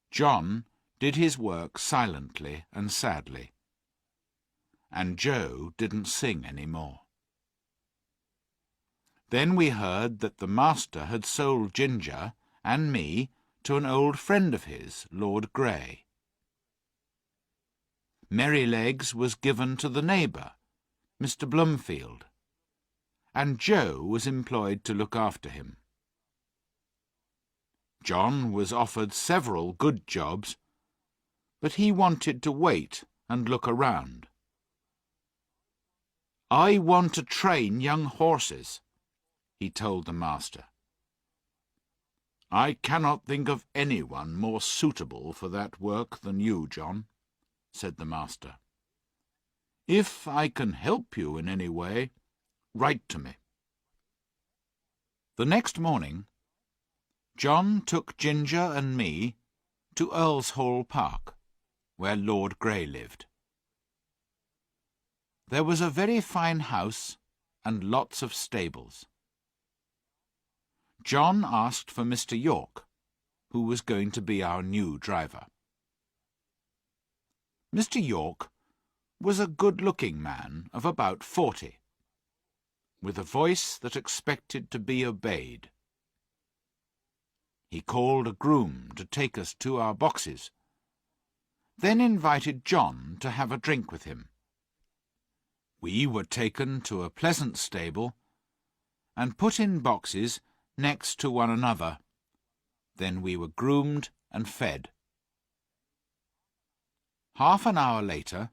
John did his work silently and sadly, and Joe didn't sing any more. Then we heard that the master had sold Ginger and me to an old friend of his, Lord Grey. Merrylegs was given to the neighbour, Mr. Bloomfield, and Joe was employed to look after him. John was offered several good jobs, but he wanted to wait and look around. "I want to train young horses," he told the master. "I cannot think of anyone more suitable for that work than you, John," said the master. "If I can help you in any way, write to me." The next morning, John took Ginger and me to Earl's Hall Park, where Lord Grey lived. There was a very fine house and lots of stables. John asked for Mr. York, who was going to be our new driver. Mr. York was a good-looking man of about 40, with a voice that expected to be obeyed. He called a groom to take us to our boxes, then invited John to have a drink with him. We were taken to a pleasant stable and put in boxes next to one another. Then we were groomed and fed. Half an hour later,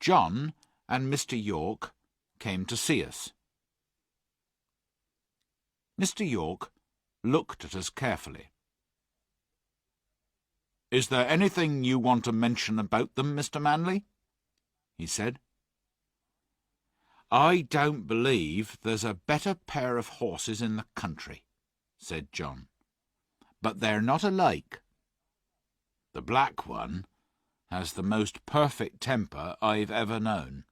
John and Mr. York came to see us. Mr. York looked at us carefully. "Is there anything you want to mention about them, Mr. Manley?" he said. "I don't believe there's a better pair of horses in the country," said John. "But they're not alike. The black one has the most perfect temper I've ever known.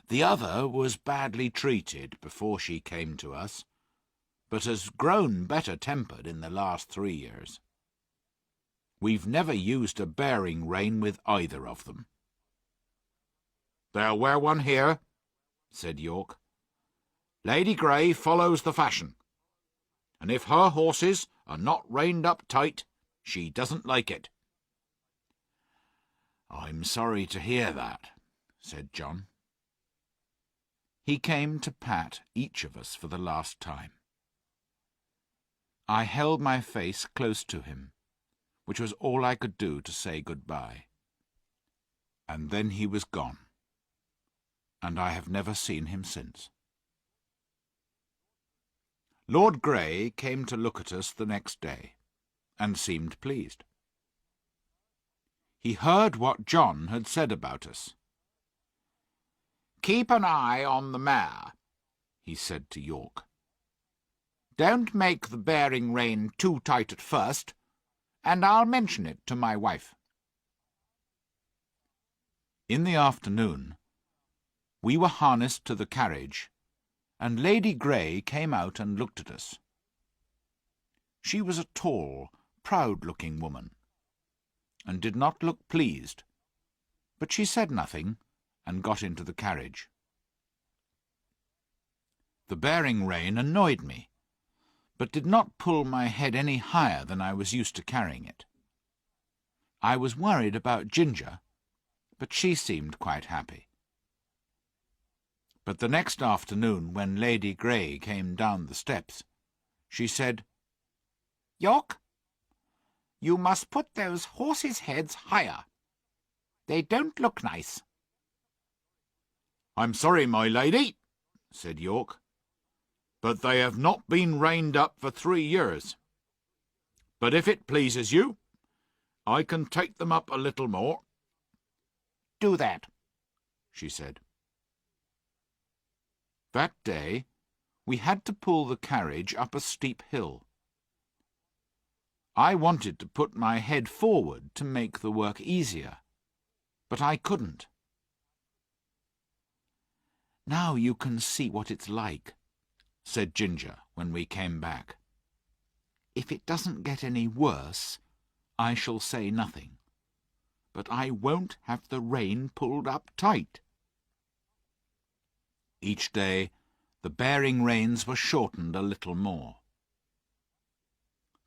The other was badly treated before she came to us, but has grown better-tempered in the last 3 years. We've never used a bearing rein with either of them. They'll wear one here, said York. Lady Grey follows the fashion, and if her horses are not reined up tight, she doesn't like it. I'm sorry to hear that, said John. He came to pat each of us for the last time. I held my face close to him, which was all I could do to say good-bye. And then he was gone, and I have never seen him since. Lord Grey came to look at us the next day, and seemed pleased. He heard what John had said about us. "Keep an eye on the mare," he said to York. "Don't make the bearing rein too tight at first, and I'll mention it to my wife." In the afternoon, we were harnessed to the carriage, and Lady Grey came out and looked at us. She was a tall, proud-looking woman, and did not look pleased, but she said nothing and got into the carriage. The bearing rein annoyed me, but did not pull my head any higher than I was used to carrying it. I was worried about Ginger, but she seemed quite happy. But the next afternoon, when Lady Grey came down the steps, she said, "York, you must put those horses' heads higher. They don't look nice." "I'm sorry, my lady," said York, "but they have not been reined up for 3 years. But if it pleases you, I can take them up a little more." "Do that," she said. That day we had to pull the carriage up a steep hill. I wanted to put my head forward to make the work easier, but I couldn't. "Now you can see what it's like," said Ginger when we came back. "If it doesn't get any worse, I shall say nothing, but I won't have the rein pulled up tight." Each day the bearing reins were shortened a little more.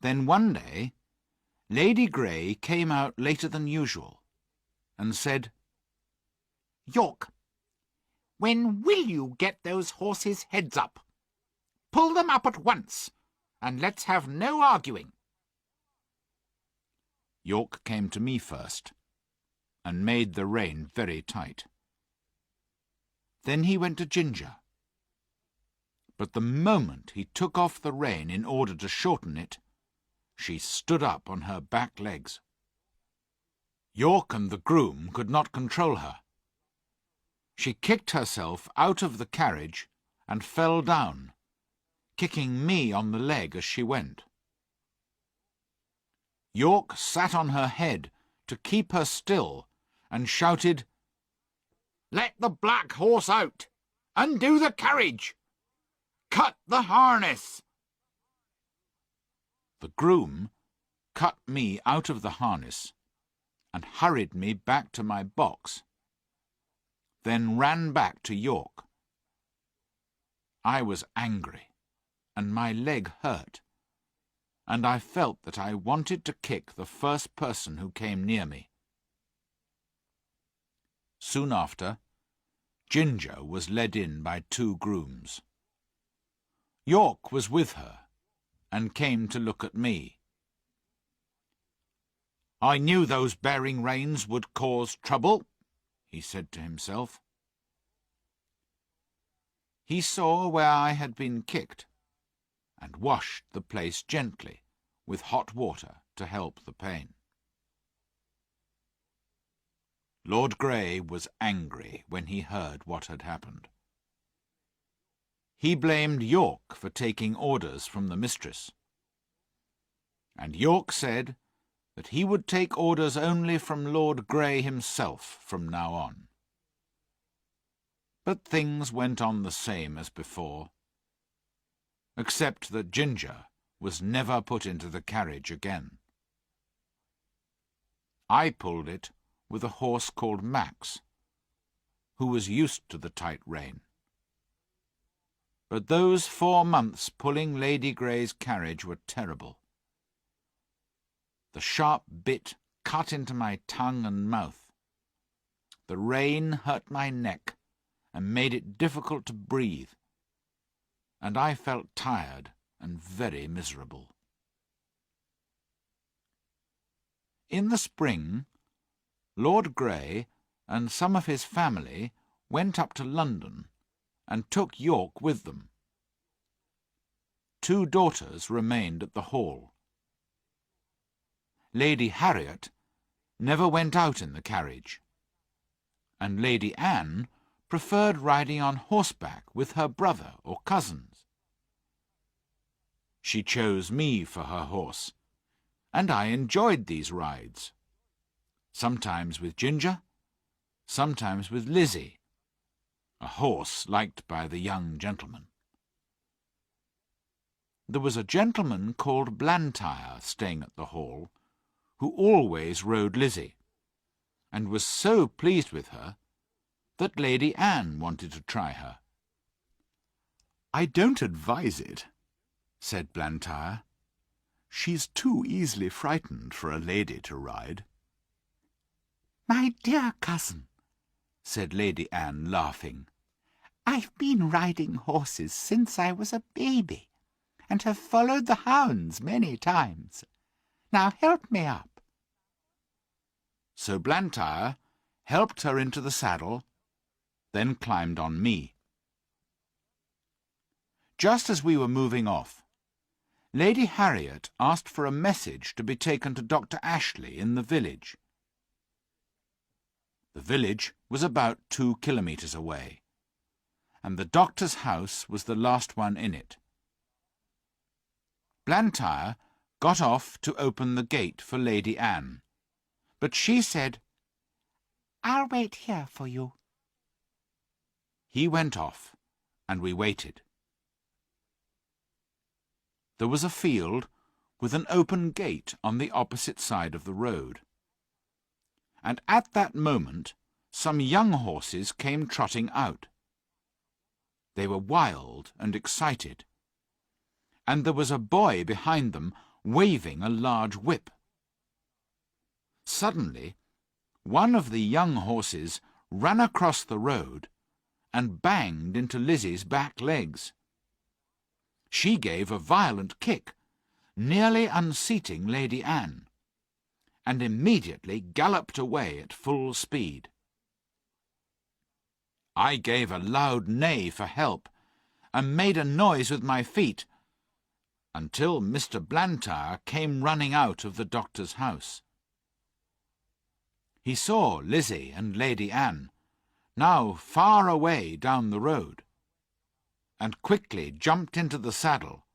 Then one day Lady Grey came out later than usual and said, "York, when will you get those horses' heads up? Pull them up at once, and let's have no arguing." York came to me first, and made the rein very tight. Then he went to Ginger. But the moment he took off the rein in order to shorten it, she stood up on her back legs. York and the groom could not control her. She kicked herself out of the carriage and fell down, kicking me on the leg as she went. York sat on her head to keep her still and shouted, "Let the black horse out! Undo the carriage! Cut the harness!" The groom cut me out of the harness and hurried me back to my box, then ran back to York. I was angry, and my leg hurt, and I felt that I wanted to kick the first person who came near me. Soon after, Ginger was led in by 2 grooms. York was with her, and came to look at me. "I knew those bearing reins would cause trouble," he said to himself. He saw where I had been kicked, and washed the place gently with hot water to help the pain. Lord Grey was angry when he heard what had happened. He blamed York for taking orders from the mistress, and York said that he would take orders only from Lord Grey himself from now on. But things went on the same as before. except that Ginger was never put into the carriage again. I pulled it with a horse called Max, who was used to the tight rein. But those 4 months pulling Lady Grey's carriage were terrible. The sharp bit cut into my tongue and mouth. The rein hurt my neck and made it difficult to breathe, and I felt tired and very miserable. In the spring, Lord Grey and some of his family went up to London and took York with them. 2 daughters remained at the Hall. Lady Harriet never went out in the carriage, and Lady Anne preferred riding on horseback with her brother or cousins. She chose me for her horse, and I enjoyed these rides, sometimes with Ginger, sometimes with Lizzie, a horse liked by the young gentleman. There was a gentleman called Blantyre staying at the Hall, who always rode Lizzie, and was so pleased with her that Lady Anne wanted to try her. "I don't advise it," said Blantyre. "She's too easily frightened for a lady to ride." "My dear cousin," said Lady Anne, laughing, "I've been riding horses since I was a baby, and have followed the hounds many times. Now help me up." So Blantyre helped her into the saddle, then climbed on me. Just as we were moving off, Lady Harriet asked for a message to be taken to Dr. Ashley in the village. The village was about 2 kilometres away, and the doctor's house was the last one in it. Blantyre got off to open the gate for Lady Anne, but she said, "I'll wait here for you." He went off, and we waited. There was a field with an open gate on the opposite side of the road, and at that moment some young horses came trotting out. They were wild and excited, and there was a boy behind them waving a large whip. Suddenly, one of the young horses ran across the road and banged into Lizzie's back legs. She gave a violent kick, nearly unseating Lady Anne, and immediately galloped away at full speed. I gave a loud neigh for help, and made a noise with my feet, until Mr. Blantyre came running out of the doctor's house. He saw Lizzie and Lady Anne, now far away down the road, and quickly jumped into the saddle,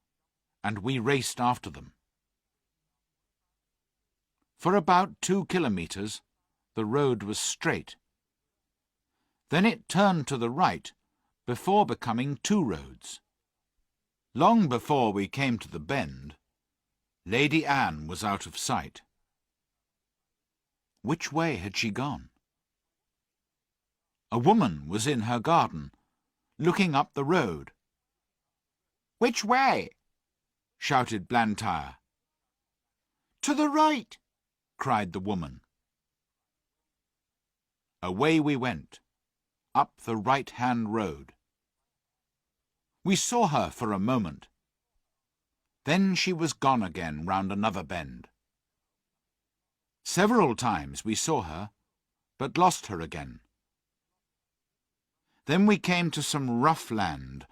and we raced after them. For about 2 kilometres, the road was straight. Then it turned to the right, before becoming 2 roads. Long before we came to the bend, Lady Anne was out of sight. Which way had she gone? A woman was in her garden, looking up the road. "Which way?" shouted Blantyre. "To the right," cried the woman. Away we went, up the right-hand road. We saw her for a moment. Then she was gone again round another bend. Several times we saw her, but lost her again. Then we came to some rough land,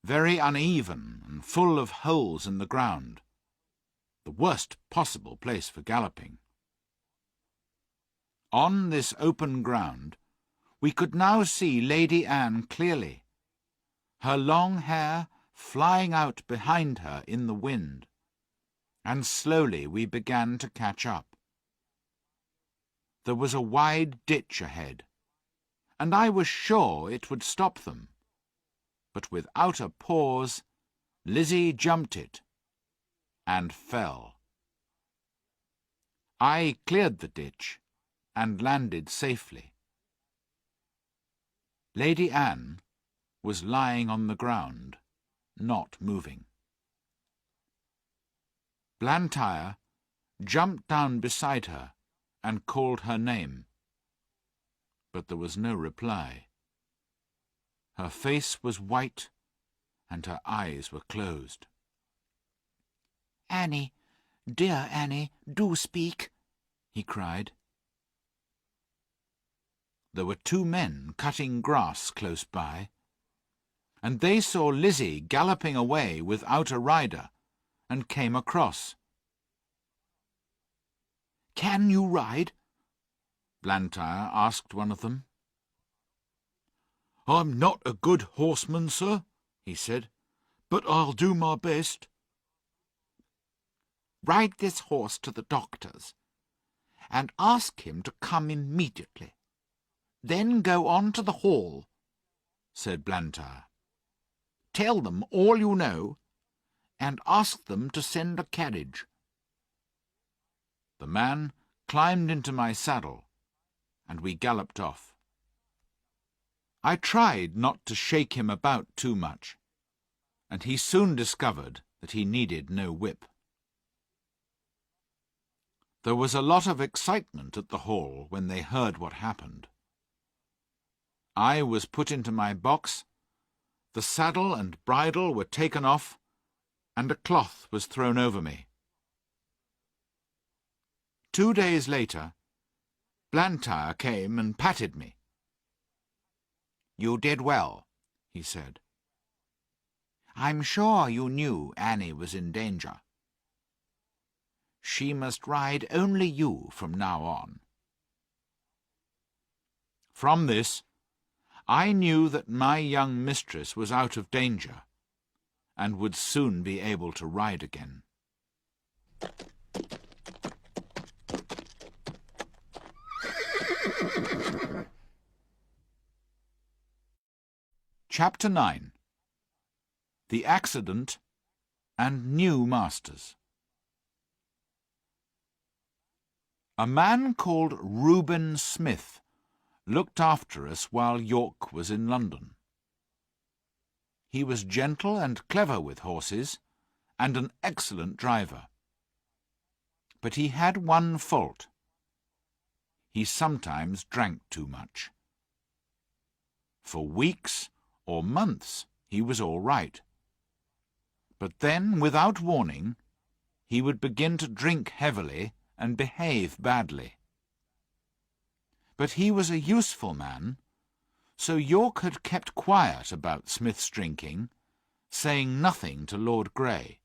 very uneven and full of holes in the ground, the worst possible place for galloping. On this open ground we could now see Lady Anne clearly, her long hair flying out behind her in the wind, and slowly we began to catch up. There was a wide ditch ahead, and I was sure it would stop them, but without a pause Lizzie jumped it and fell. I cleared the ditch and landed safely. Lady Anne was lying on the ground, not moving. Blantyre jumped down beside her and called her name, but there was no reply. Her face was white and her eyes were closed. "Annie, dear Annie, do speak," he cried. There were 2 men cutting grass close by, and they saw Lizzie galloping away without a rider, and came across. "Can you ride?" Blantyre asked one of them. "I'm not a good horseman, sir," he said, "but I'll do my best." "Ride this horse to the doctor's, and ask him to come immediately. Then go on to the hall," said Blantyre. "Tell them all you know, and ask them to send a carriage." The man climbed into my saddle, and we galloped off. I tried not to shake him about too much, and he soon discovered that he needed no whip. There was a lot of excitement at the hall when they heard what happened. I was put into my box, the saddle and bridle were taken off, and a cloth was thrown over me. 2 days later, Blantyre came and patted me. "You did well," he said. "I'm sure you knew Annie was in danger. She must ride only you from now on." From this, I knew that my young mistress was out of danger, and would soon be able to ride again. Chapter 9. The Accident and New Masters. A man called Reuben Smith looked after us while York was in London. He was gentle and clever with horses, and an excellent driver. But he had one fault. He sometimes drank too much. For weeks or months he was all right. But then, without warning, he would begin to drink heavily and behave badly. But he was a useful man, so York had kept quiet about Smith's drinking, saying nothing to Lord Grey.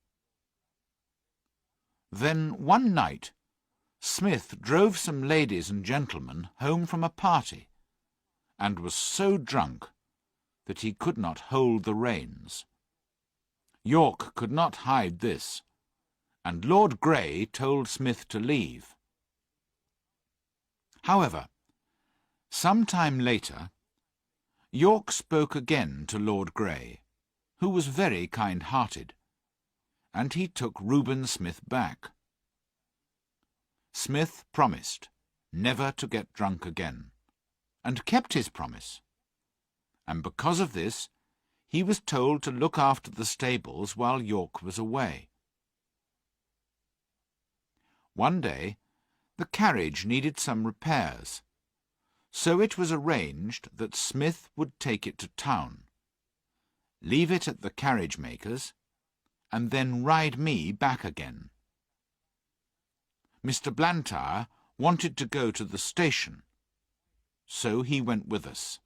Then one night Smith drove some ladies and gentlemen home from a party, and was so drunk that he could not hold the reins. York could not hide this, and Lord Grey told Smith to leave. However, some time later, York spoke again to Lord Grey, who was very kind-hearted, and he took Reuben Smith back. Smith promised never to get drunk again, and kept his promise, and because of this he was told to look after the stables while York was away. One day the carriage needed some repairs, so it was arranged that Smith would take it to town, leave it at the carriage-maker's, and then ride me back again. Mr. Blantyre wanted to go to the station, so he went with us.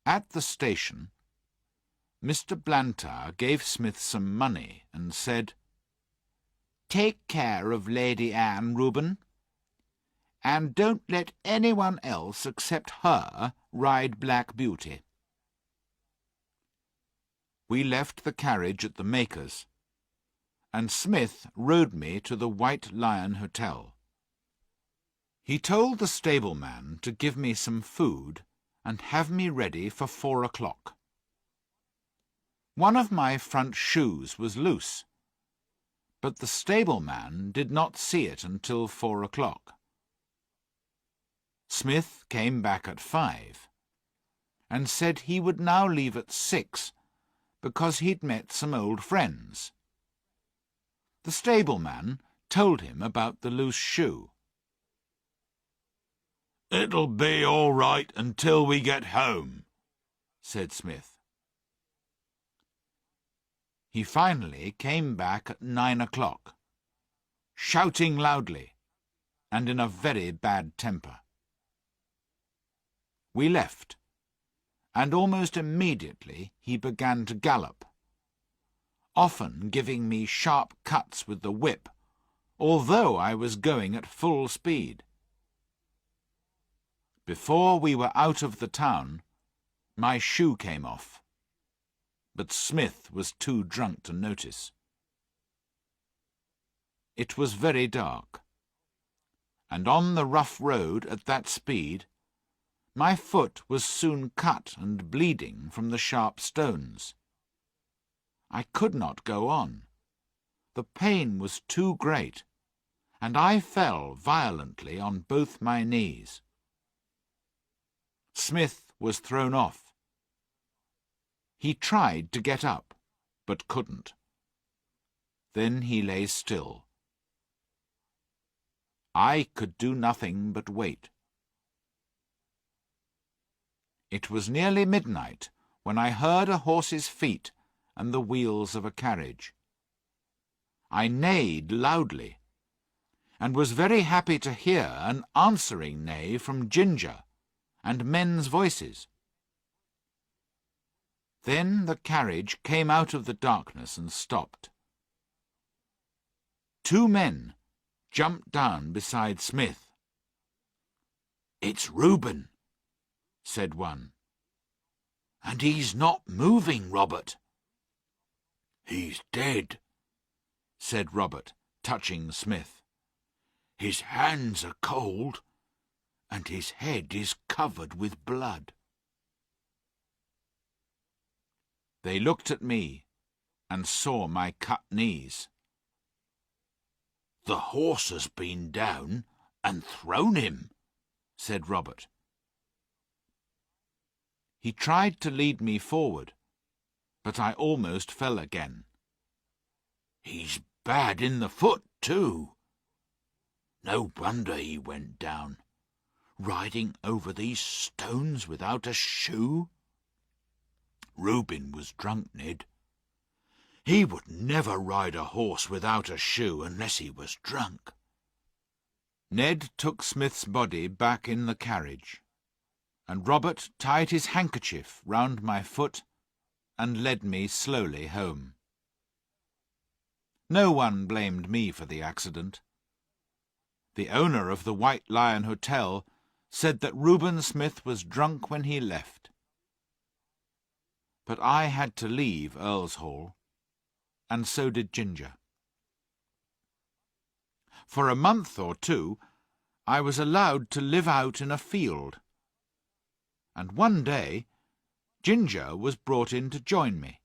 At the station, Mr. Blantyre gave Smith some money and said, "Take care of Lady Anne, Reuben, and don't let anyone else except her ride Black Beauty." We left the carriage at the maker's, and Smith rode me to the White Lion Hotel. He told the stableman to give me some food and have me ready for 4 o'clock. One of my front shoes was loose, but the stableman did not see it until 4 o'clock. Smith came back at 5 and said he would now leave at 6 because he'd met some old friends. The stableman told him about the loose shoe. "It'll be all right until we get home," said Smith. He finally came back at 9 o'clock, shouting loudly and in a very bad temper. We left, and almost immediately he began to gallop, often giving me sharp cuts with the whip, although I was going at full speed. Before we were out of the town, my shoe came off, but Smith was too drunk to notice. It was very dark, and on the rough road at that speed, my foot was soon cut and bleeding from the sharp stones. I could not go on. The pain was too great, and I fell violently on both my knees. Smith was thrown off. He tried to get up, but couldn't. Then he lay still. I could do nothing but wait. It was nearly midnight when I heard a horse's feet and the wheels of a carriage. I neighed loudly, and was very happy to hear an answering neigh from Ginger, and men's voices. Then the carriage came out of the darkness and stopped. 2 men jumped down beside Smith. "It's Reuben," said one. "And he's not moving, Robert." "He's dead," said Robert, touching Smith. "His hands are cold, and his head is covered with blood." They looked at me and saw my cut knees. "The horse has been down and thrown him," said Robert. He tried to lead me forward, but I almost fell again. "He's bad in the foot, too. No wonder he went down, riding over these stones without a shoe. Reuben was drunk, Ned. He would never ride a horse without a shoe unless he was drunk." Ned took Smith's body back in the carriage, and Robert tied his handkerchief round my foot and led me slowly home. No one blamed me for the accident. The owner of the White Lion Hotel said that Reuben Smith was drunk when he left. But I had to leave Earl's Hall, and so did Ginger. For a month or 2, I was allowed to live out in a field, and one day Ginger was brought in to join me.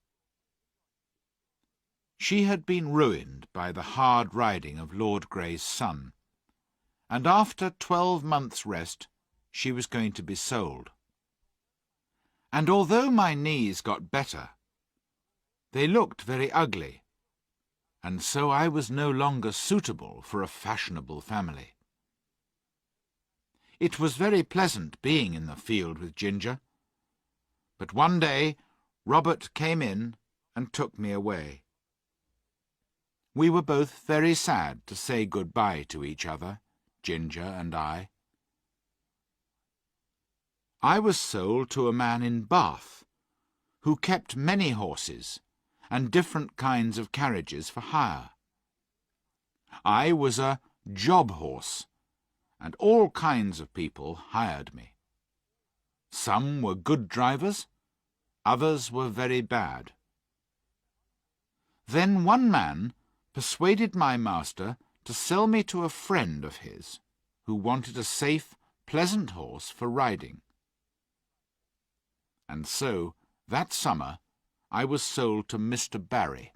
She had been ruined by the hard riding of Lord Grey's son, and after 12 months' rest she was going to be sold. And although my knees got better, they looked very ugly, and so I was no longer suitable for a fashionable family. It was very pleasant being in the field with Ginger, but one day Robert came in and took me away. We were both very sad to say good-bye to each other, Ginger and I. I was sold to a man in Bath, who kept many horses and different kinds of carriages for hire. I was a job horse, and all kinds of people hired me. Some were good drivers, others were very bad. Then one man persuaded my master to sell me to a friend of his, who wanted a safe, pleasant horse for riding. And so, that summer, I was sold to Mr. Barry.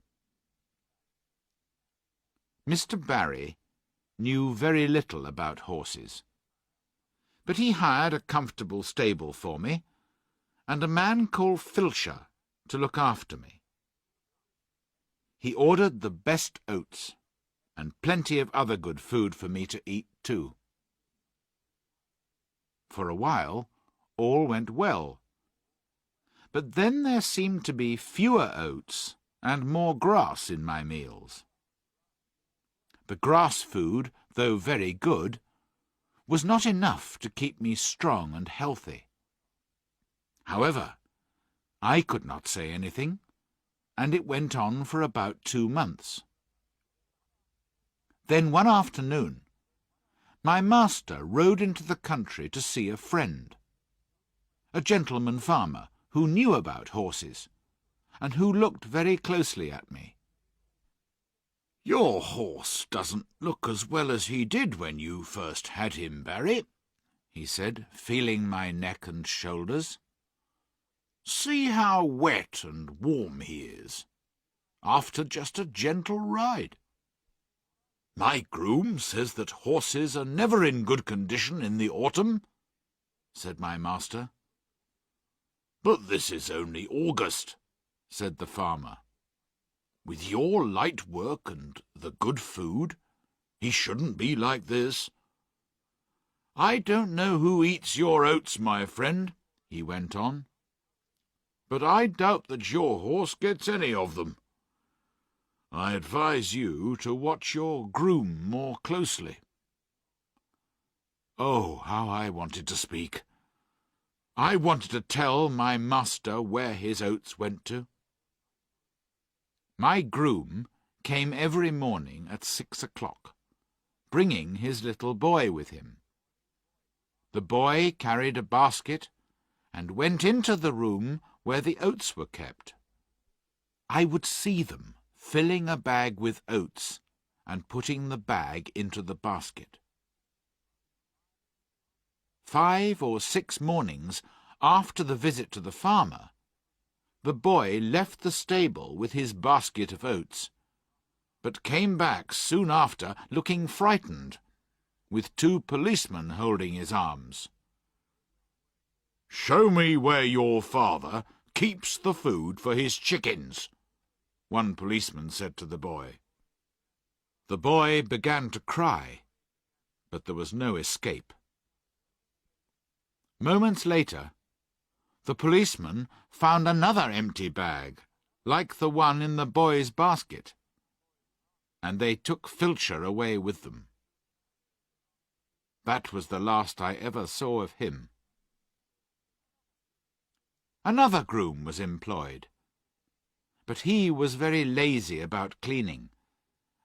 Mr. Barry knew very little about horses, but he hired a comfortable stable for me and a man called Filcher to look after me. He ordered the best oats and plenty of other good food for me to eat too. For a while all went well, but then there seemed to be fewer oats and more grass in my meals. The grass food, though very good, was not enough to keep me strong and healthy. However, I could not say anything, and it went on for about 2 months. Then one afternoon, my master rode into the country to see a friend, a gentleman farmer who knew about horses, and who looked very closely at me. "Your horse doesn't look as well as he did when you first had him, Barry," he said, feeling my neck and shoulders. "See how wet and warm he is, after just a gentle ride. My groom says that horses are never in good condition in the autumn," said my master. "But this is only August," said the farmer. "With your light work and the good food, he shouldn't be like this. I don't know who eats your oats, my friend," he went on, "but I doubt that your horse gets any of them. I advise you to watch your groom more closely." Oh, how I wanted to speak! I wanted to tell my master where his oats went to. My groom came every morning at 6 o'clock, bringing his little boy with him. The boy carried a basket and went into the room where the oats were kept. I would see them filling a bag with oats and putting the bag into the basket. 5 or 6 mornings after the visit to the farmer, the boy left the stable with his basket of oats, but came back soon after looking frightened, with 2 policemen holding his arms. "Show me where your father keeps the food for his chickens," one policeman said to the boy. The boy began to cry, but there was no escape. Moments later, the policeman found another empty bag, like the one in the boy's basket, and they took Filcher away with them. That was the last I ever saw of him. Another groom was employed, but he was very lazy about cleaning,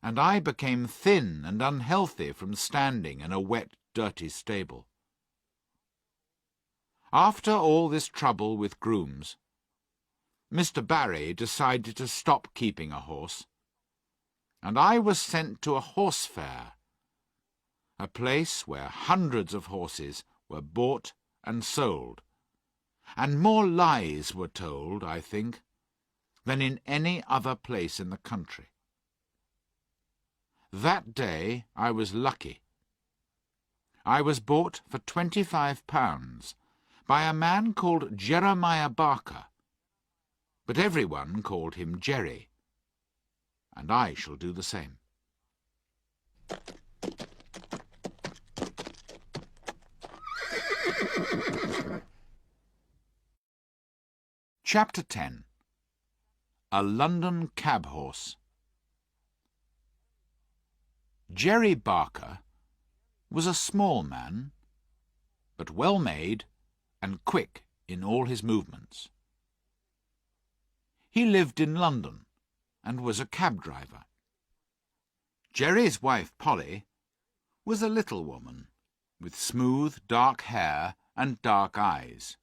and I became thin and unhealthy from standing in a wet, dirty stable. After all this trouble with grooms, Mr. Barry decided to stop keeping a horse, and I was sent to a horse fair, a place where hundreds of horses were bought and sold, and more lies were told, I think, than in any other place in the country. That day I was lucky. I was bought for £25 by a man called Jeremiah Barker, but everyone called him Jerry, and I shall do the same. Chapter 10. A London Cab Horse. Jerry Barker was a small man, but well-made and quick in all his movements. He lived in London and was a cab driver. Jerry's wife, Polly, was a little woman with smooth, dark hair and dark eyes.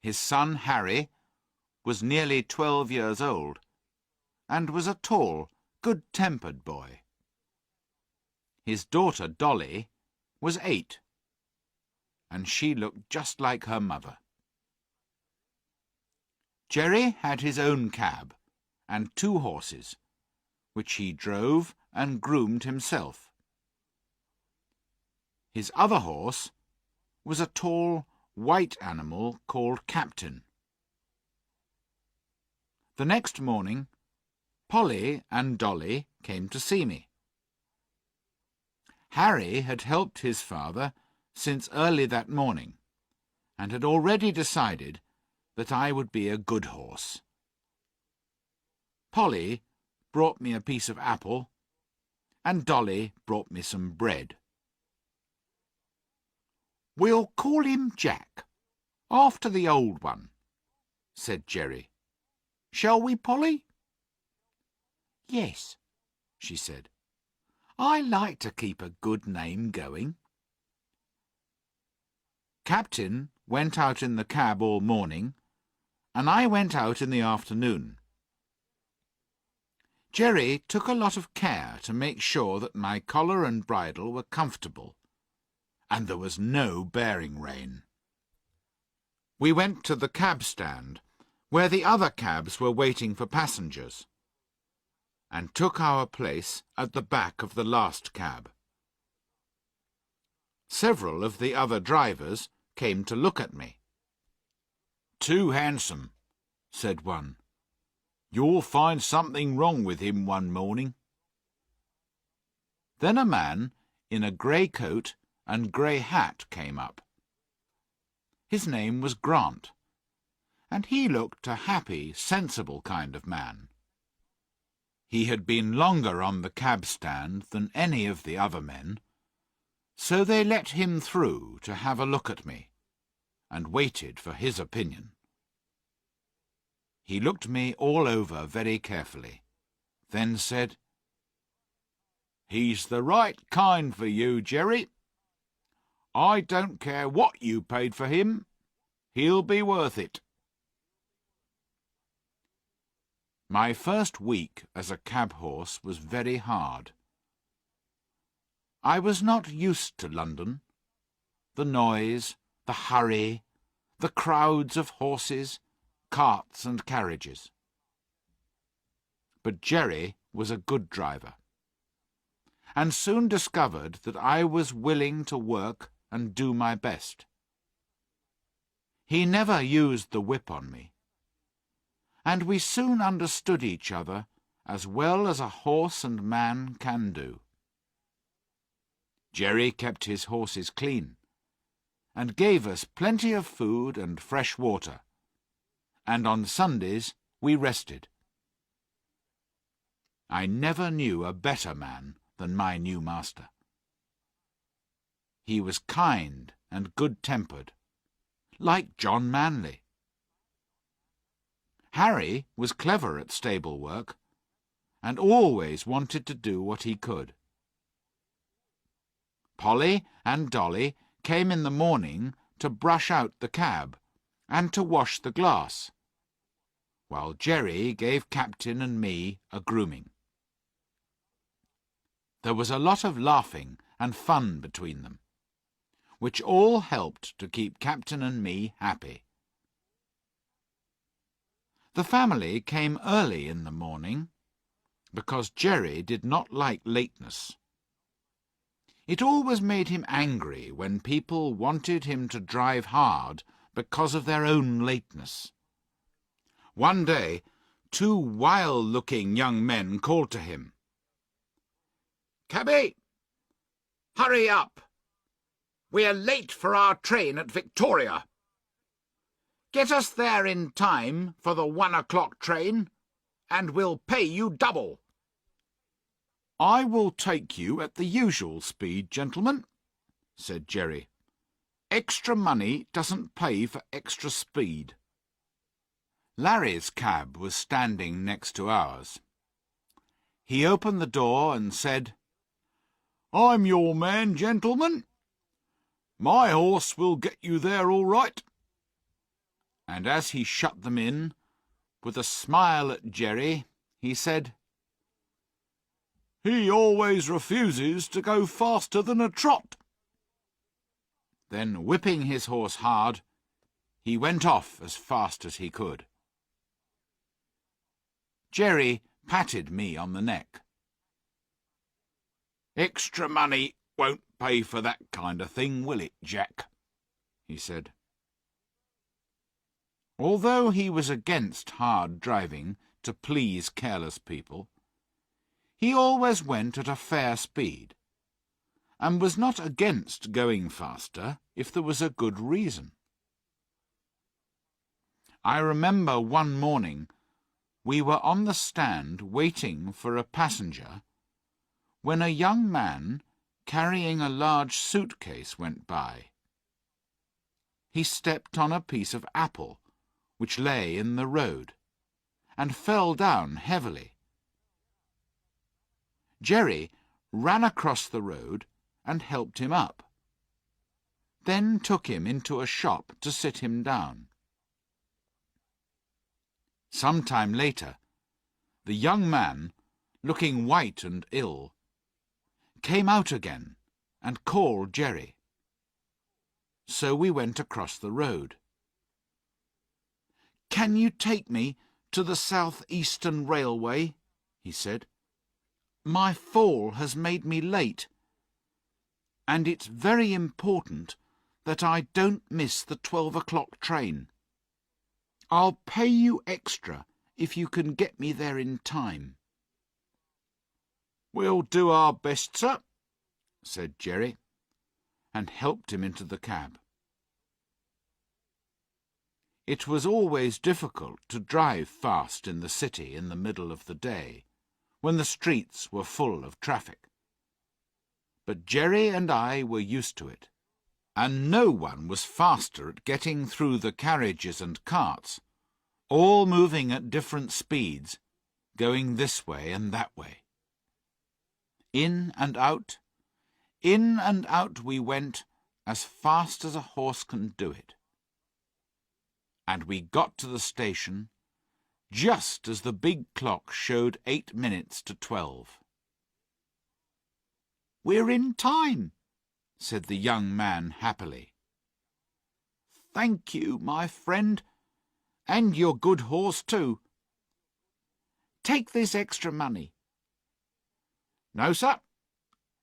His son, Harry, was nearly 12 years old and was a tall, good-tempered boy. His daughter, Dolly, was 8, and she looked just like her mother. Jerry had his own cab and 2 horses, which he drove and groomed himself. His other horse was a tall, white animal called Captain. The next morning, Polly and Dolly came to see me. Harry had helped his father since early that morning, and had already decided that I would be a good horse. Polly brought me a piece of apple, and Dolly brought me some bread. "We'll call him Jack, after the old one," said Jerry. "Shall we, Polly?" "Yes," she said. "I like to keep a good name going." Captain went out in the cab all morning, and I went out in the afternoon. Jerry took a lot of care to make sure that my collar and bridle were comfortable, and there was no bearing rein. We went to the cab stand, where the other cabs were waiting for passengers, and took our place at the back of the last cab. Several of the other drivers came to look at me. "Too handsome," said one. "You'll find something wrong with him one morning." Then a man in a grey coat and grey hat came up. His name was Grant, and he looked a happy, sensible kind of man. He had been longer on the cab stand than any of the other men, so they let him through to have a look at me, and waited for his opinion. He looked me all over very carefully, then said, "He's the right kind for you, Jerry. I don't care what you paid for him. He'll be worth it." My first week as a cab horse was very hard. I was not used to London, the noise, the hurry, the crowds of horses, carts and carriages. But Jerry was a good driver, and soon discovered that I was willing to work and do my best. He never used the whip on me, and we soon understood each other as well as a horse and man can do. Jerry kept his horses clean, and gave us plenty of food and fresh water, and on Sundays we rested. I never knew a better man than my new master. He was kind and good-tempered, like John Manley. Harry was clever at stable work, and always wanted to do what he could. Polly and Dolly came in the morning to brush out the cab and to wash the glass, while Jerry gave Captain and me a grooming. There was a lot of laughing and fun between them, which all helped to keep Captain and me happy. The family came early in the morning, because Jerry did not like lateness. It always made him angry when people wanted him to drive hard because of their own lateness. One day, 2 wild-looking young men called to him, "Cabby, hurry up! We're late for our train at Victoria. Get us there in time for the 1 o'clock train, and we'll pay you double." "I will take you at the usual speed, gentlemen," said Jerry. "Extra money doesn't pay for extra speed." Larry's cab was standing next to ours. He opened the door and said, "I'm your man, gentlemen. My horse will get you there all right." And as he shut them in, with a smile at Jerry, he said, "He always refuses to go faster than a trot." Then, whipping his horse hard, he went off as fast as he could. Jerry patted me on the neck. "Extra money won't pay for that kind of thing, will it, Jack?" he said. Although he was against hard driving to please careless people, he always went at a fair speed, and was not against going faster if there was a good reason. I remember one morning we were on the stand waiting for a passenger when a young man carrying a large suitcase went by. He stepped on a piece of apple which lay in the road and fell down heavily. Jerry ran across the road and helped him up, then took him into a shop to sit him down. Some time later, the young man, looking white and ill, came out again and called Jerry. So we went across the road. "Can you take me to the South Eastern Railway?" he said. "My fall has made me late, and it's very important that I don't miss the 12 o'clock train. I'll pay you extra if you can get me there in time." "We'll do our best, sir," said Jerry, and helped him into the cab. It was always difficult to drive fast in the city in the middle of the day, when the streets were full of traffic. But Jerry and I were used to it, and no one was faster at getting through the carriages and carts, all moving at different speeds, going this way and that way. In and out we went as fast as a horse can do it. And we got to the station just as the big clock showed 8 minutes to 12. "We're in time," said the young man happily. "Thank you, my friend, and your good horse too. Take this extra money." "No, sir,"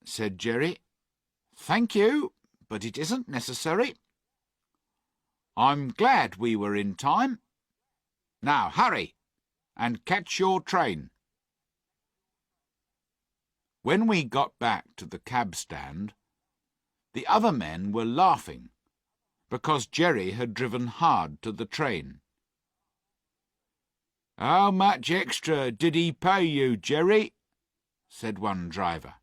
said Jerry. "Thank you, but it isn't necessary. I'm glad we were in time. Now hurry and catch your train." When we got back to the cab stand, the other men were laughing because Jerry had driven hard to the train. "How much extra did he pay you, Jerry?" said one driver.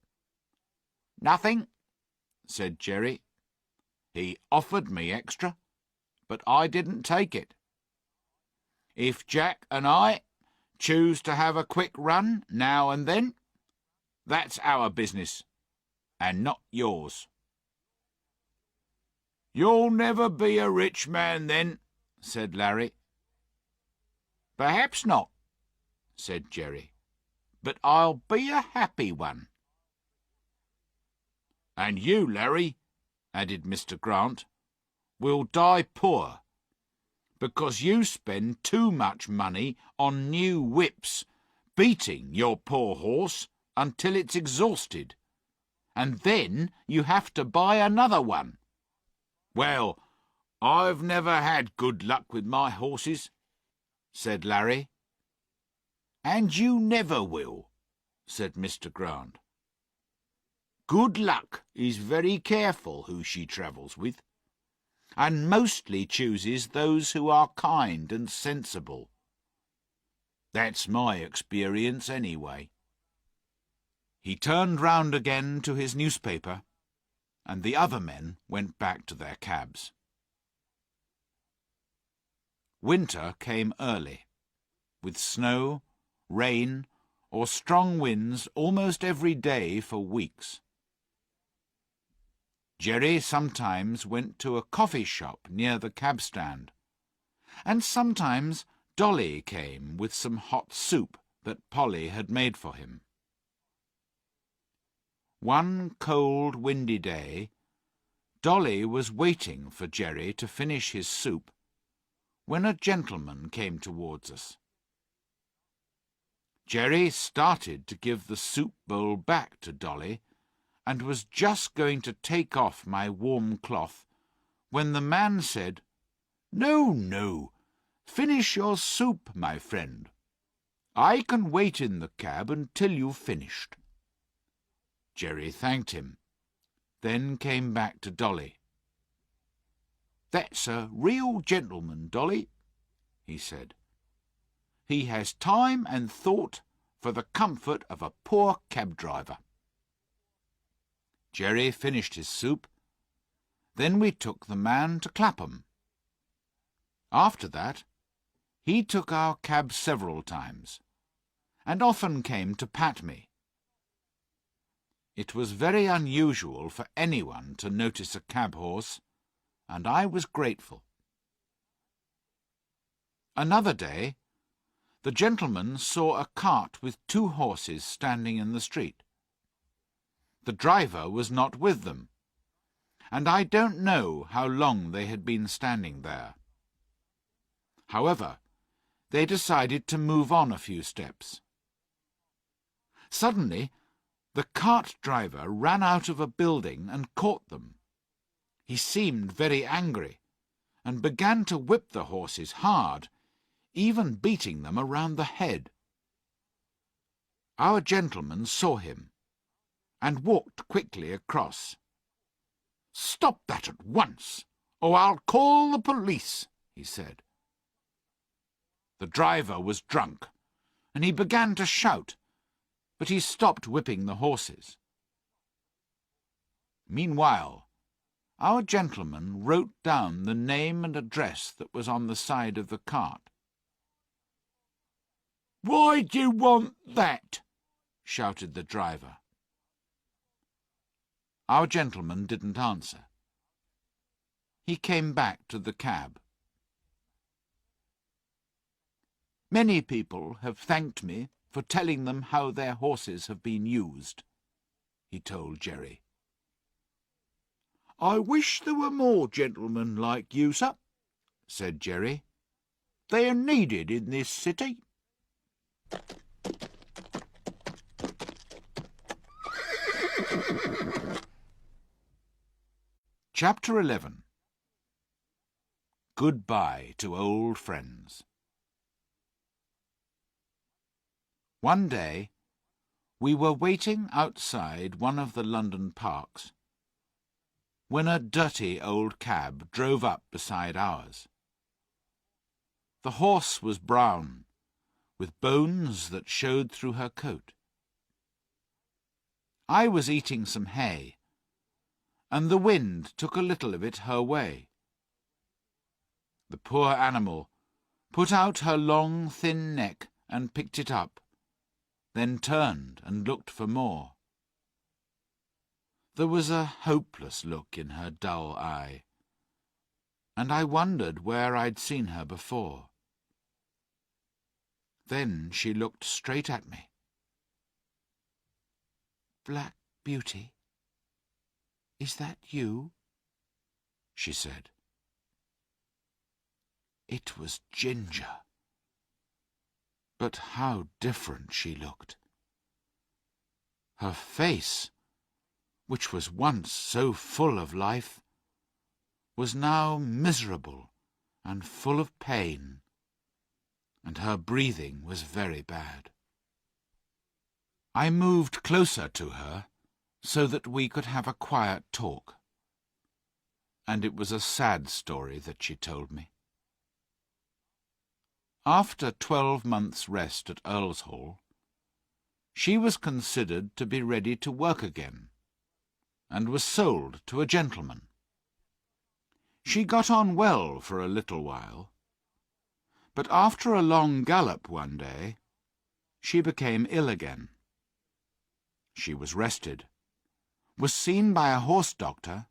"Nothing," said Jerry. "He offered me extra, but I didn't take it. If Jack and I choose to have a quick run now and then, that's our business, and not yours." "You'll never be a rich man then," said Larry. "Perhaps not," said Jerry, "but I'll be a happy one." "And you, Larry," added Mr. Grant, "will die poor, because you spend too much money on new whips, beating your poor horse until it's exhausted, and then you have to buy another one." "Well, I've never had good luck with my horses," said Larry. "And you never will," said Mr. Grant. "Good luck is very careful who she travels with, and mostly chooses those who are kind and sensible. That's my experience anyway." He turned round again to his newspaper, and the other men went back to their cabs. Winter came early, with snow, rain, or strong winds almost every day for weeks. Jerry sometimes went to a coffee shop near the cab stand, and sometimes Dolly came with some hot soup that Polly had made for him. One cold, windy day, Dolly was waiting for Jerry to finish his soup when a gentleman came towards us. Jerry started to give the soup bowl back to Dolly and was just going to take off my warm cloth when the man said, "No, no, finish your soup, my friend. I can wait in the cab until you've finished." Jerry thanked him, then came back to Dolly. "That's a real gentleman, Dolly," he said. "He has time and thought for the comfort of a poor cab driver." Jerry finished his soup. Then we took the man to Clapham. After that, he took our cab several times, and often came to pat me. It was very unusual for anyone to notice a cab horse, and I was grateful. Another day, the gentleman saw a cart with 2 horses standing in the street. The driver was not with them, and I don't know how long they had been standing there. However, they decided to move on a few steps. Suddenly, the cart driver ran out of a building and caught them. He seemed very angry, and began to whip the horses hard, even beating them around the head. Our gentleman saw him, and walked quickly across. "Stop that at once, or I'll call the police," he said. The driver was drunk, and he began to shout, but he stopped whipping the horses. Meanwhile, our gentleman wrote down the name and address that was on the side of the cart. "Why do you want that?" shouted the driver. Our gentleman didn't answer. He came back to the cab. "Many people have thanked me for telling them how their horses have been used," he told Jerry. "I wish there were more gentlemen like you, sir," said Jerry. "They are needed in this city." Chapter 11. Goodbye to Old Friends. One day, we were waiting outside one of the London parks when a dirty old cab drove up beside ours. The horse was brown, with bones that showed through her coat. I was eating some hay, and the wind took a little of it her way. The poor animal put out her long, thin neck and picked it up, then turned and looked for more. There was a hopeless look in her dull eye, and I wondered where I'd seen her before. Then she looked straight at me. "Black Beauty, is that you?" she said. It was Ginger. But how different she looked. Her face, which was once so full of life, was now miserable and full of pain, and her breathing was very bad. I moved closer to her so that we could have a quiet talk, and it was a sad story that she told me. After 12 months' rest at Earlshall, she was considered to be ready to work again, and was sold to a gentleman. She got on well for a little while, but after a long gallop one day, she became ill again. She was rested, was seen by a horse doctor,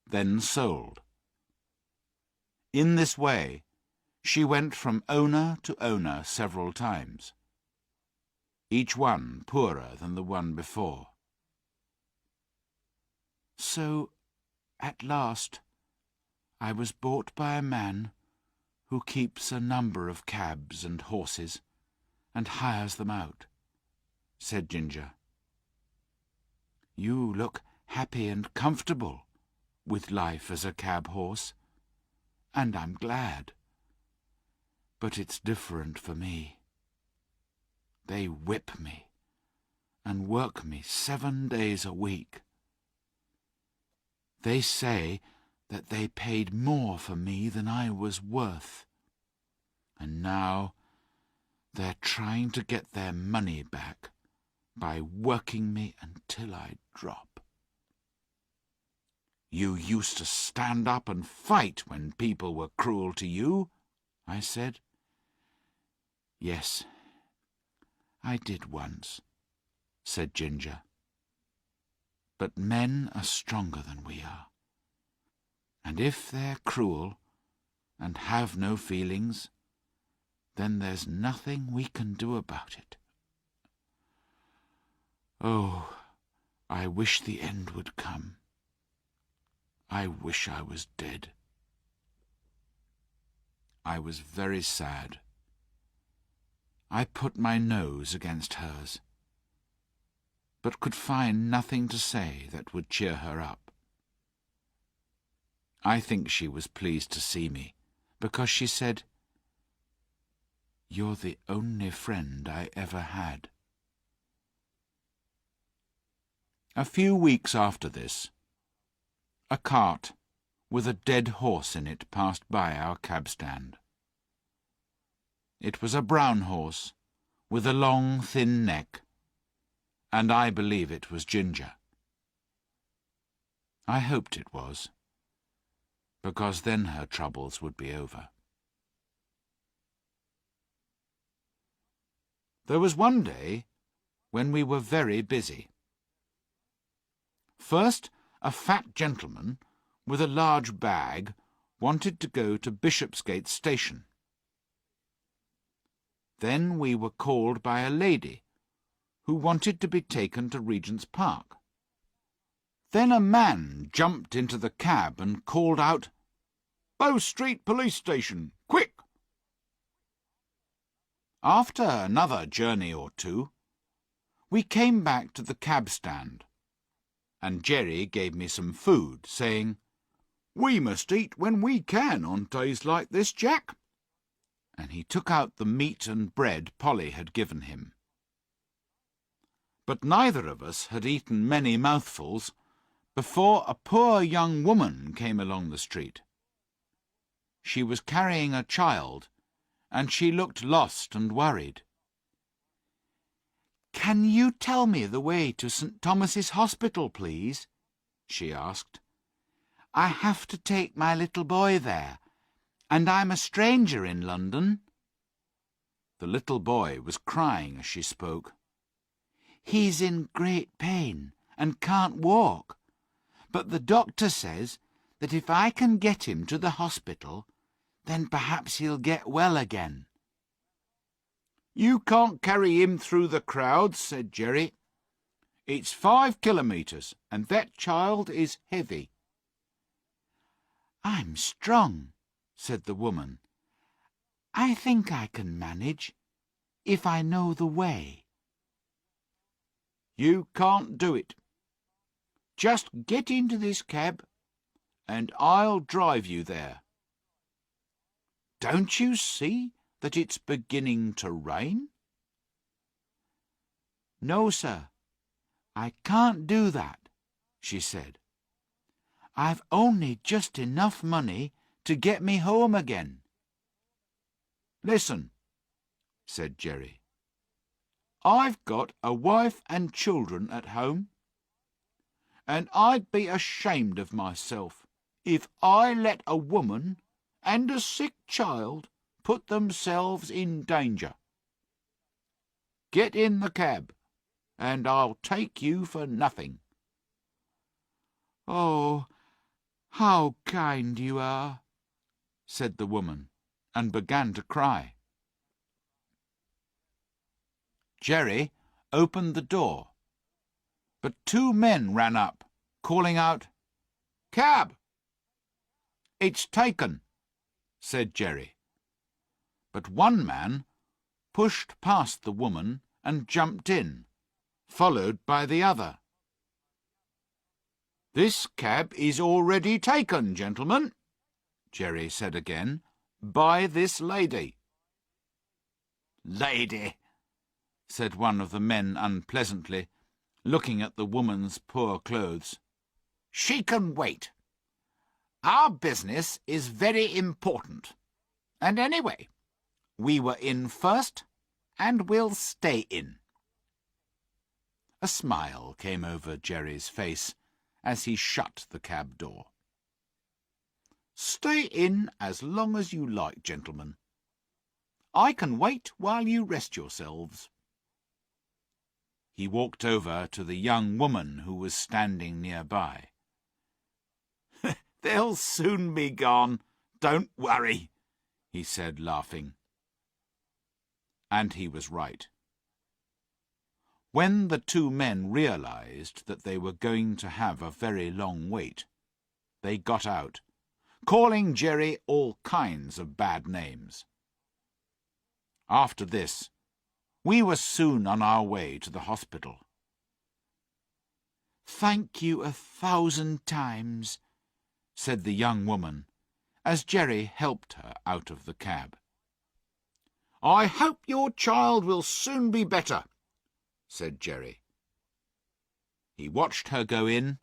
then sold. In this way, she went from owner to owner several times, each one poorer than the one before. So, at last, I was bought by a man who keeps a number of cabs and horses and hires them out. said Ginger. You look happy and comfortable with life as a cab horse, and I'm glad. But it's different for me. They whip me and work me 7 days a week. They say that they paid more for me than I was worth, and now they're trying to get their money back by working me until I drop. You used to stand up and fight when people were cruel to you, I said. Yes, I did once, said Ginger. But men are stronger than we are. And if they're cruel and have no feelings, then there's nothing we can do about it. Oh, I wish the end would come. I wish I was dead. I was very sad. I put my nose against hers, but could find nothing to say that would cheer her up. I think she was pleased to see me, because she said, "You're the only friend I ever had." A few weeks after this, a cart with a dead horse in it passed by our cab stand. It was a brown horse, with a long, thin neck, and I believe it was Ginger. I hoped it was, because then her troubles would be over. There was one day when we were very busy. First, a fat gentleman with a large bag wanted to go to Bishopsgate Station. Then we were called by a lady who wanted to be taken to Regent's Park. Then a man jumped into the cab and called out, "Bow Street Police Station, quick!" After another journey or two, we came back to the cab stand, and Jerry gave me some food, saying, "We must eat when we can on days like this, Jack." And he took out the meat and bread Polly had given him. But neither of us had eaten many mouthfuls before a poor young woman came along the street. She was carrying a child, and she looked lost and worried. "Can you tell me the way to St. Thomas's Hospital, please?" she asked. "I have to take my little boy there, and I'm a stranger in London." The little boy was crying as she spoke. "He's in great pain and can't walk, but the doctor says that if I can get him to the hospital, then perhaps he'll get well again." "You can't carry him through the crowds," said Jerry. "It's 5 kilometres, and that child is heavy." "I'm strong," said the woman. "I think I can manage, if I know the way." "You can't do it. Just get into this cab, and I'll drive you there. Don't you see that it's beginning to rain?" "No, sir, I can't do that," she said. "I've only just enough money to get me home again." "Listen," said Jerry. "I've got a wife and children at home, and I'd be ashamed of myself if I let a woman and a sick child put themselves in danger. Get in the cab, and I'll take you for nothing." "Oh, how kind you are," said the woman, and began to cry. Jerry opened the door, but 2 men ran up, calling out, "Cab!" "It's taken," said Jerry. But one man pushed past the woman and jumped in, followed by the other. "This cab is already taken, gentlemen," Jerry said again, "by this lady." "Lady," said one of the men unpleasantly, looking at the woman's poor clothes. "She can wait. Our business is very important. And anyway, we were in first, and we'll stay in." A smile came over Jerry's face as he shut the cab door. "Stay in as long as you like, gentlemen. I can wait while you rest yourselves." He walked over to the young woman who was standing nearby. "They'll soon be gone. Don't worry," he said, laughing. And he was right. When the two men realized that they were going to have a very long wait, they got out, calling Jerry all kinds of bad names. After this, we were soon on our way to the hospital. "Thank you 1,000 times," said the young woman, as Jerry helped her out of the cab. "I hope your child will soon be better," said Jerry. He watched her go in,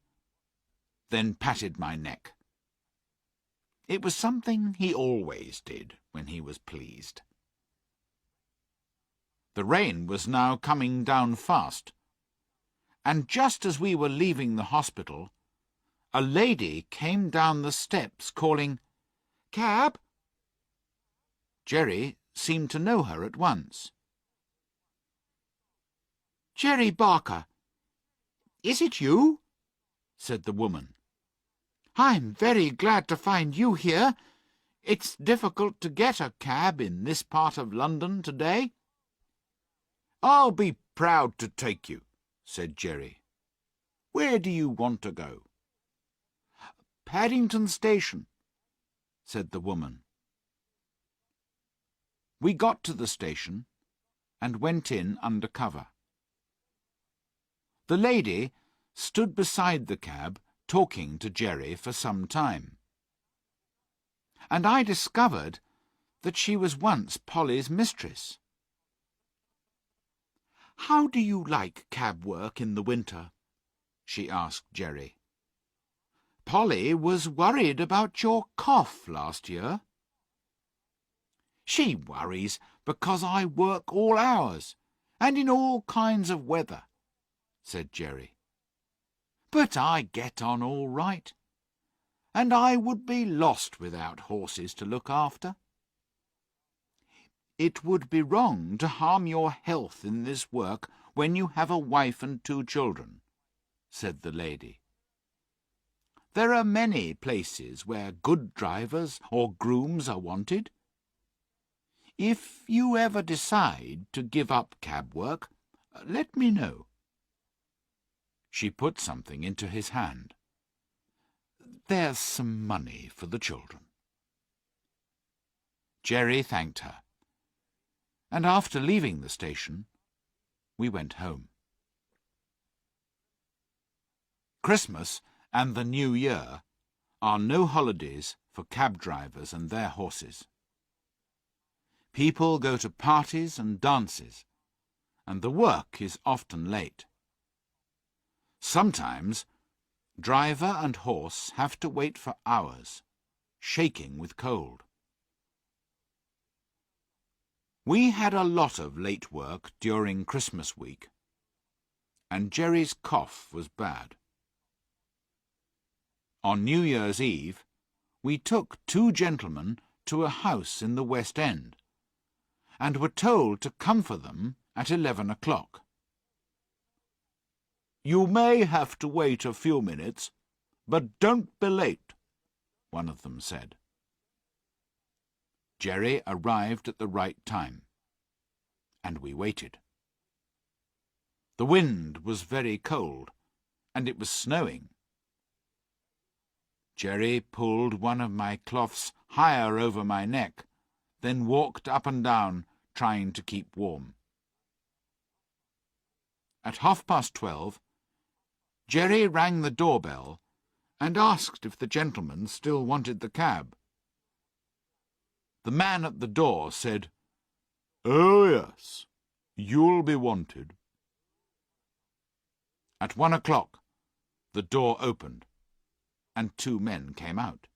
then patted my neck. It was something he always did when he was pleased. The rain was now coming down fast, and just as we were leaving the hospital, a lady came down the steps calling, "Cab!" Jerry seemed to know her at once. "Jerry Barker, is it you?" said the woman. "I'm very glad to find you here. It's difficult to get a cab in this part of London today." "I'll be proud to take you," said Jerry. "Where do you want to go?" "Paddington Station," said the woman. We got to the station and went in under cover. The lady stood beside the cab talking to Jerry for some time, and I discovered that she was once Polly's mistress. "How do you like cab work in the winter?" she asked Jerry. "Polly was worried about your cough last year." "She worries because I work all hours and in all kinds of weather," said Jerry. "But I get on all right, and I would be lost without horses to look after." "It would be wrong to harm your health in this work when you have a wife and 2 children," said the lady. "There are many places where good drivers or grooms are wanted. If you ever decide to give up cab work, let me know." She put something into his hand. "There's some money for the children." Jerry thanked her, and after leaving the station, we went home. Christmas and the New Year are no holidays for cab drivers and their horses. People go to parties and dances, and the work is often late. Sometimes driver and horse have to wait for hours, shaking with cold. We had a lot of late work during Christmas week, and Jerry's cough was bad. On New Year's Eve, we took 2 gentlemen to a house in the West End, and were told to come for them at 11 o'clock. "You may have to wait a few minutes, but don't be late," one of them said. Jerry arrived at the right time, and we waited. The wind was very cold, and it was snowing. Jerry pulled one of my cloths higher over my neck, then walked up and down, trying to keep warm. At 12:30, Jerry rang the doorbell and asked if the gentleman still wanted the cab. The man at the door said, "Oh, yes, you'll be wanted." At 1 o'clock, the door opened, and 2 men came out.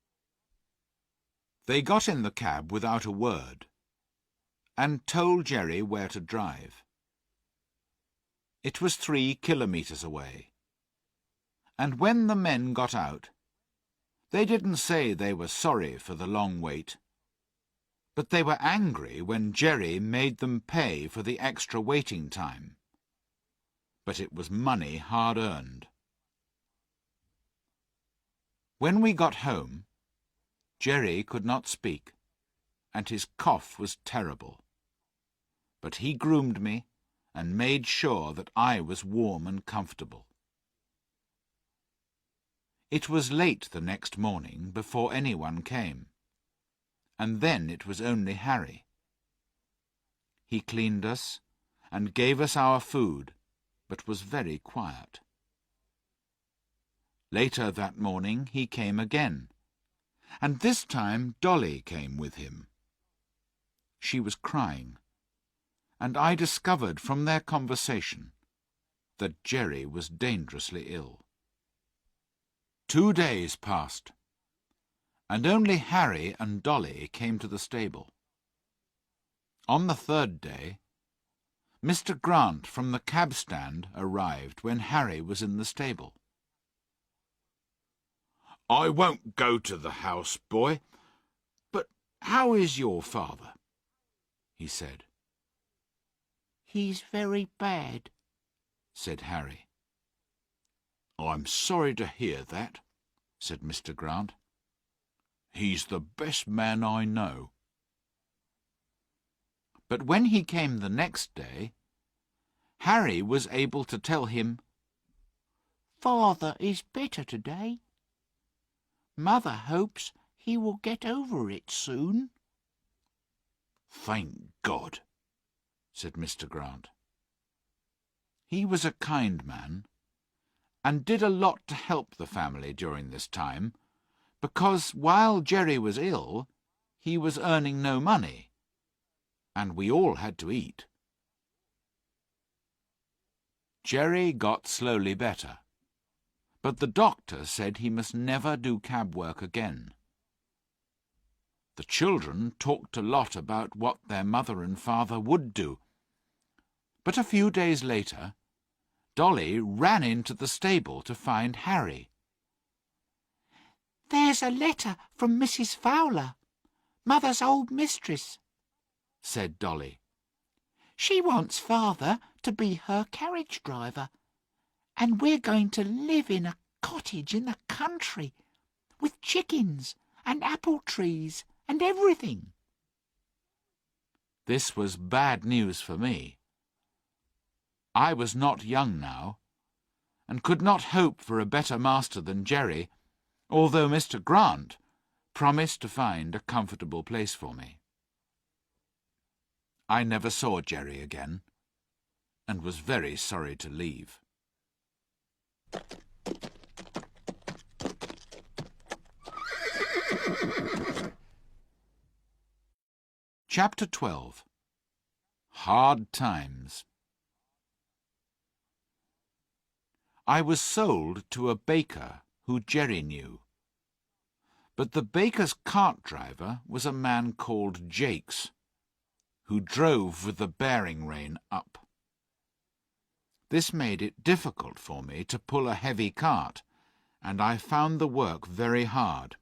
They got in the cab without a word, and told Jerry where to drive. It was 3 kilometres away, and when the men got out, they didn't say they were sorry for the long wait, but they were angry when Jerry made them pay for the extra waiting time. But it was money hard earned. When we got home, Jerry could not speak, and his cough was terrible. But he groomed me and made sure that I was warm and comfortable. It was late the next morning before anyone came, and then it was only Harry. He cleaned us and gave us our food, but was very quiet. Later that morning he came again, and this time Dolly came with him. She was crying, and I discovered from their conversation that Jerry was dangerously ill. 2 days passed, and only Harry and Dolly came to the stable. On the 3rd day, Mr. Grant from the cab stand arrived when Harry was in the stable. "I won't go to the house, boy, but how is your father?" he said. "He's very bad," said Harry. "I'm sorry to hear that," said Mr. Grant. "He's the best man I know." But when he came the next day, Harry was able to tell him, "Father is better today. Mother hopes he will get over it soon." "Thank God," said Mr. Grant. He was a kind man, and did a lot to help the family during this time, because while Jerry was ill, he was earning no money, and we all had to eat. Jerry got slowly better, but the doctor said he must never do cab work again. The children talked a lot about what their mother and father would do, but a few days later, Dolly ran into the stable to find Harry. "There's a letter from Mrs. Fowler, Mother's old mistress," said Dolly. "She wants Father to be her carriage driver, and we're going to live in a cottage in the country, with chickens and apple trees and everything." This was bad news for me. I was not young now, and could not hope for a better master than Jerry, although Mr. Grant promised to find a comfortable place for me. I never saw Jerry again, and was very sorry to leave. Chapter 12. Hard Times. I was sold to a baker who Jerry knew, but the baker's cart driver was a man called Jakes, who drove with the bearing rein up. This made it difficult for me to pull a heavy cart, and I found the work very hard.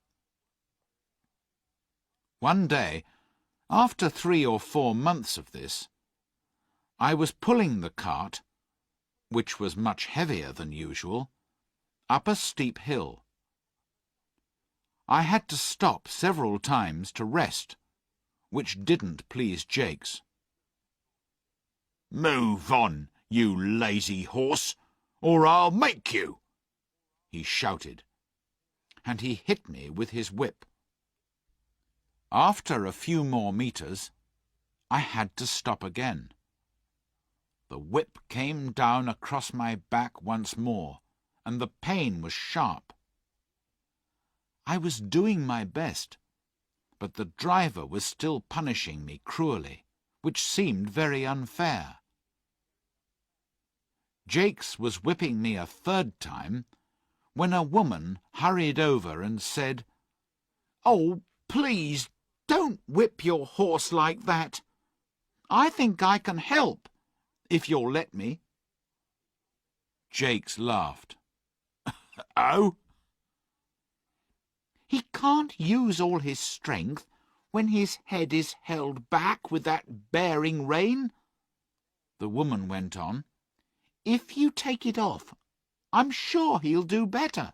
One day, after 3 or 4 months of this, I was pulling the cart, which was much heavier than usual, up a steep hill. I had to stop several times to rest, which didn't please Jakes. "Move on, you lazy horse, or I'll make you!" he shouted, and he hit me with his whip. After a few more meters, I had to stop again. The whip came down across my back once more, and the pain was sharp. I was doing my best, but the driver was still punishing me cruelly, which seemed very unfair. Jakes was whipping me a third time, when a woman hurried over and said, "Oh, please, don't whip your horse like that. I think I can help, if you'll let me." Jakes laughed. "Oh?" "He can't use all his strength when his head is held back with that bearing rein," the woman went on. "If you take it off, I'm sure he'll do better."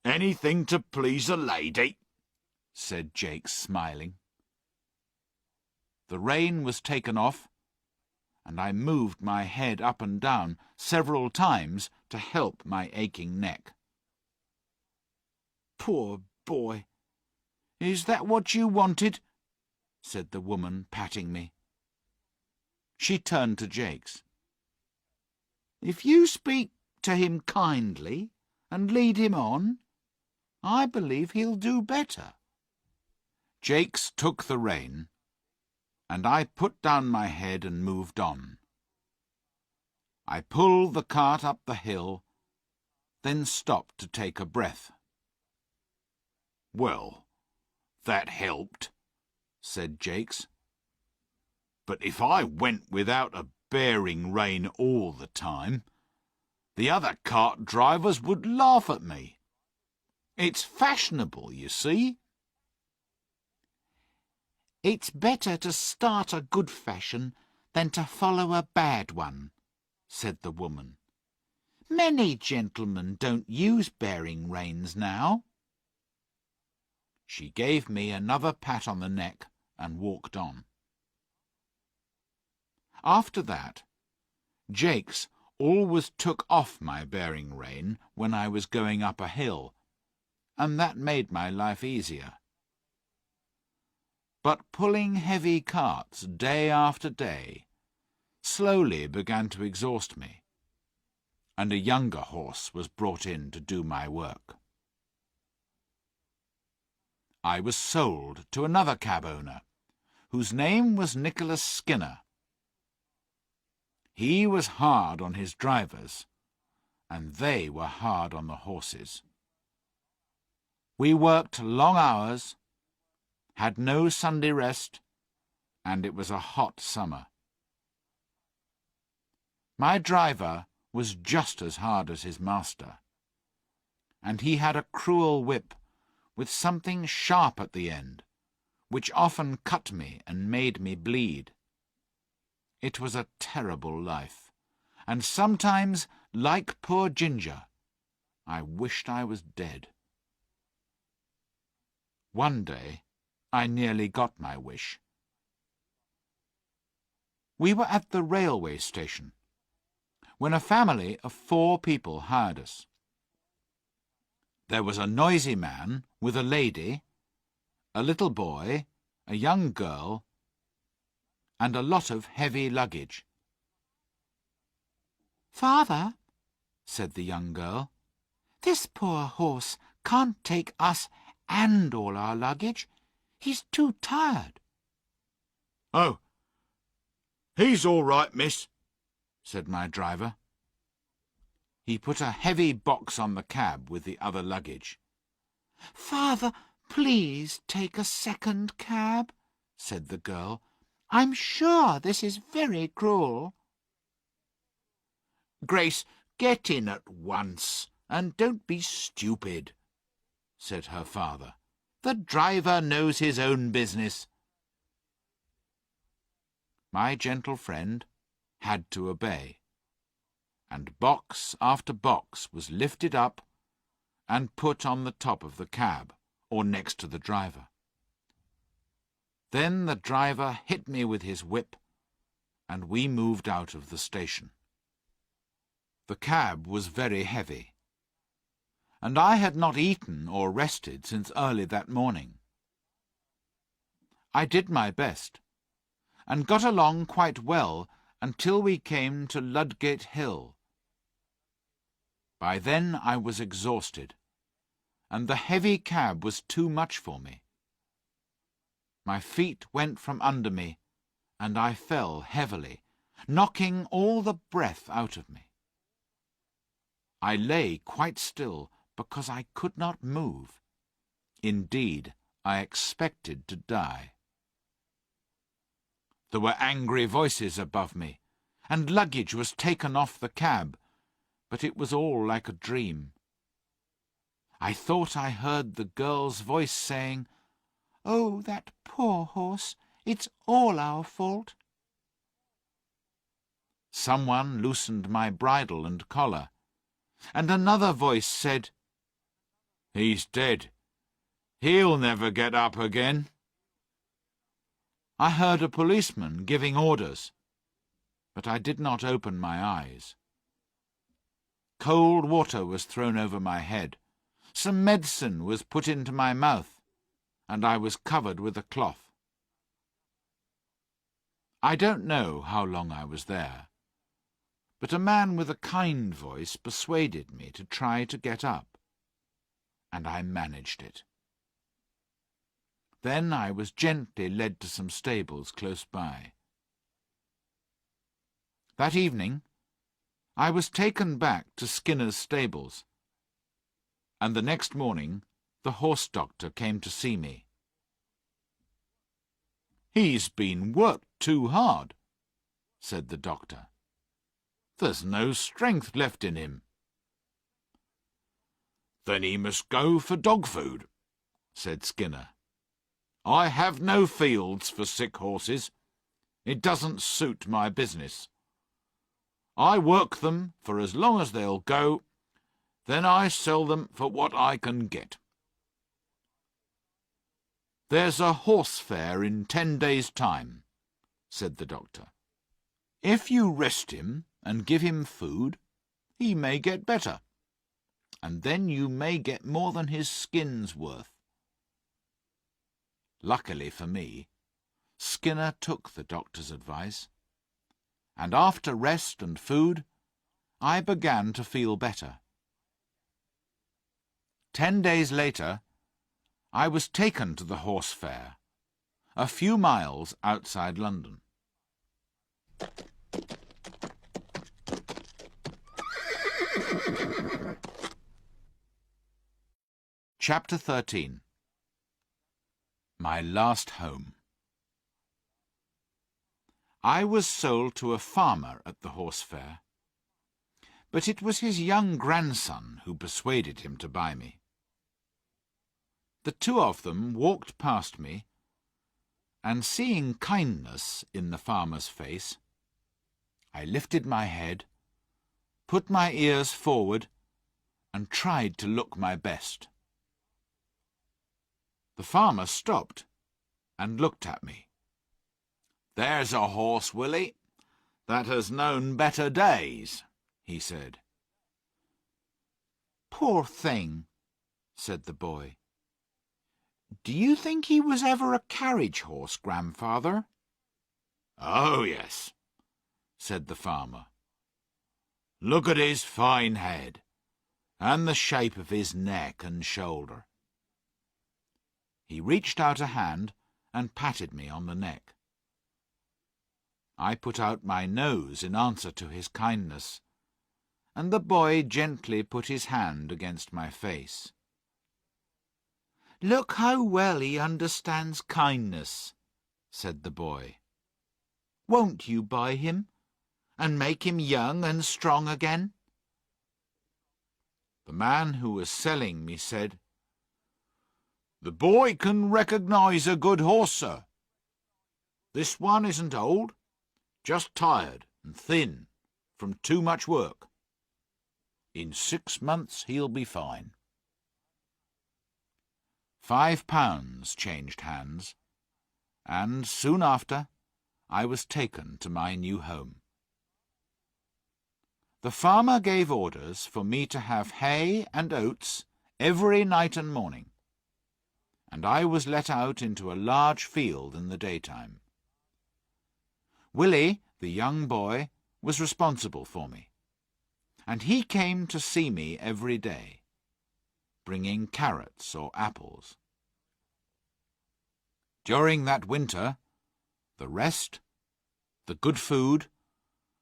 "Anything to please a lady," said Jakes, smiling. The rein was taken off, and I moved my head up and down several times to help my aching neck. "Poor boy! Is that what you wanted?" said the woman, patting me. She turned to Jakes. "If you speak to him kindly and lead him on, I believe he'll do better." Jakes took the rein, and I put down my head and moved on. I pulled the cart up the hill, then stopped to take a breath. "Well, that helped," said Jakes. "But if I went without a bearing rein all the time, the other cart drivers would laugh at me. It's fashionable, you see." "It's better to start a good fashion than to follow a bad one," said the woman. "Many gentlemen don't use bearing reins now." She gave me another pat on the neck and walked on. After that, Jakes always took off my bearing rein when I was going up a hill, and that made my life easier. But pulling heavy carts day after day slowly began to exhaust me, and a younger horse was brought in to do my work. I was sold to another cab owner, whose name was Nicholas Skinner. He was hard on his drivers, and they were hard on the horses. We worked long hours, had no Sunday rest, and it was a hot summer. My driver was just as hard as his master, and he had a cruel whip with something sharp at the end, which often cut me and made me bleed. It was a terrible life, and sometimes, like poor Ginger, I wished I was dead. One day I nearly got my wish. We were at the railway station, when a family of 4 people hired us. There was a noisy man with a lady, a little boy, a young girl, and a lot of heavy luggage. "Father," said the young girl, "this poor horse can't take us and all our luggage. He's too tired." "Oh, he's all right, miss," said my driver. He put a heavy box on the cab with the other luggage. "Father, please take a second cab," said the girl. "I'm sure this is very cruel." "Grace, get in at once, and don't be stupid," said her father. "The driver knows his own business." My gentle friend had to obey, and box after box was lifted up and put on the top of the cab, or next to the driver. Then the driver hit me with his whip, and we moved out of the station. The cab was very heavy, and I had not eaten or rested since early that morning. I did my best, and got along quite well until we came to Ludgate Hill. By then I was exhausted, and the heavy cab was too much for me. My feet went from under me, and I fell heavily, knocking all the breath out of me. I lay quite still because I could not move. Indeed, I expected to die. There were angry voices above me, and luggage was taken off the cab, but it was all like a dream. I thought I heard the girl's voice saying, "Oh, that poor horse! It's all our fault." Someone loosened my bridle and collar, and another voice said, "He's dead. He'll never get up again." I heard a policeman giving orders, but I did not open my eyes. Cold water was thrown over my head, some medicine was put into my mouth, and I was covered with a cloth. I don't know how long I was there, but a man with a kind voice persuaded me to try to get up, and I managed it. Then I was gently led to some stables close by. That evening I was taken back to Skinner's stables, and the next morning the horse doctor came to see me. "He's been worked too hard," said the doctor. "There's no strength left in him." "Then he must go for dog food," said Skinner. "I have no fields for sick horses. It doesn't suit my business. I work them for as long as they'll go, then I sell them for what I can get. There's a horse fair in 10 days' time," said the doctor. "If you rest him and give him food, he may get better, and then you may get more than his skin's worth." Luckily for me, Skinner took the doctor's advice, and after rest and food, I began to feel better. 10 days later, I was taken to the horse fair, a few miles outside London. Chapter 13. My last home. I was sold to a farmer at the horse fair, but it was his young grandson who persuaded him to buy me. The two of them walked past me, and seeing kindness in the farmer's face, I lifted my head, put my ears forward, and tried to look my best. The farmer stopped and looked at me. "There's a horse, Willie, that has known better days," he said. "Poor thing," said the boy. "Do you think he was ever a carriage horse, grandfather?" "Oh, yes," said the farmer. "Look at his fine head, and the shape of his neck and shoulder." He reached out a hand and patted me on the neck. I put out my nose in answer to his kindness, and the boy gently put his hand against my face. "Look how well he understands kindness," said the boy. "Won't you buy him, and make him young and strong again?" The man who was selling me said, "The boy can recognize a good horse, sir. This one isn't old, just tired and thin from too much work. In 6 months he'll be fine." £5 changed hands, and soon after I was taken to my new home. The farmer gave orders for me to have hay and oats every night and morning, and I was let out into a large field in the daytime. Willie, the young boy, was responsible for me, and he came to see me every day, bringing carrots or apples. During that winter, the rest, the good food,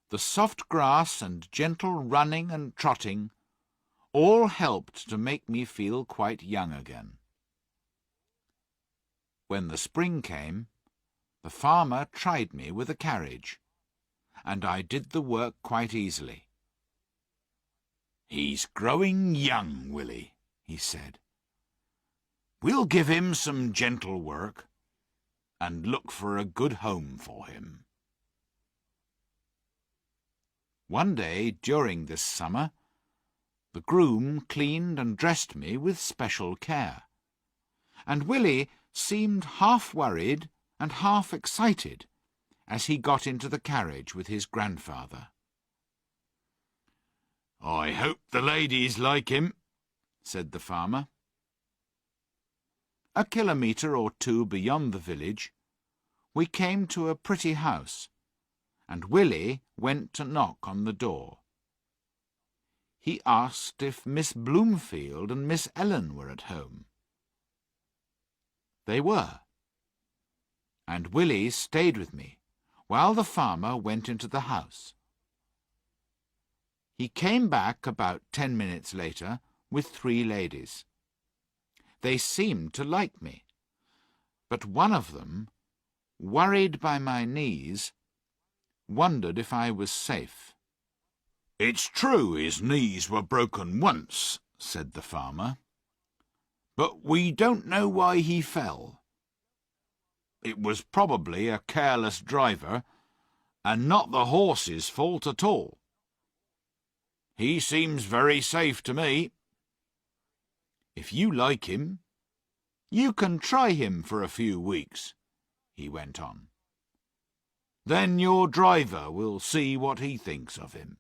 the soft grass and gentle running and trotting all helped to make me feel quite young again. When the spring came, the farmer tried me with a carriage, and I did the work quite easily. "He's growing young, Willie," he said. "We'll give him some gentle work and look for a good home for him." One day during this summer, the groom cleaned and dressed me with special care, and Willie seemed half worried and half excited as he got into the carriage with his grandfather. "I hope the ladies like him," said the farmer. A kilometre or two beyond the village, we came to a pretty house, and Willie went to knock on the door. He asked if Miss Bloomfield and Miss Ellen were at home. They were, and Willie stayed with me while the farmer went into the house. He came back about 10 minutes later with 3 ladies. They seemed to like me, but one of them, worried by my knees, wondered if I was safe. "It's true his knees were broken once," said the farmer, "but we don't know why he fell. It was probably a careless driver, and not the horse's fault at all. He seems very safe to me. If you like him, you can try him for a few weeks," he went on. "Then your driver will see what he thinks of him."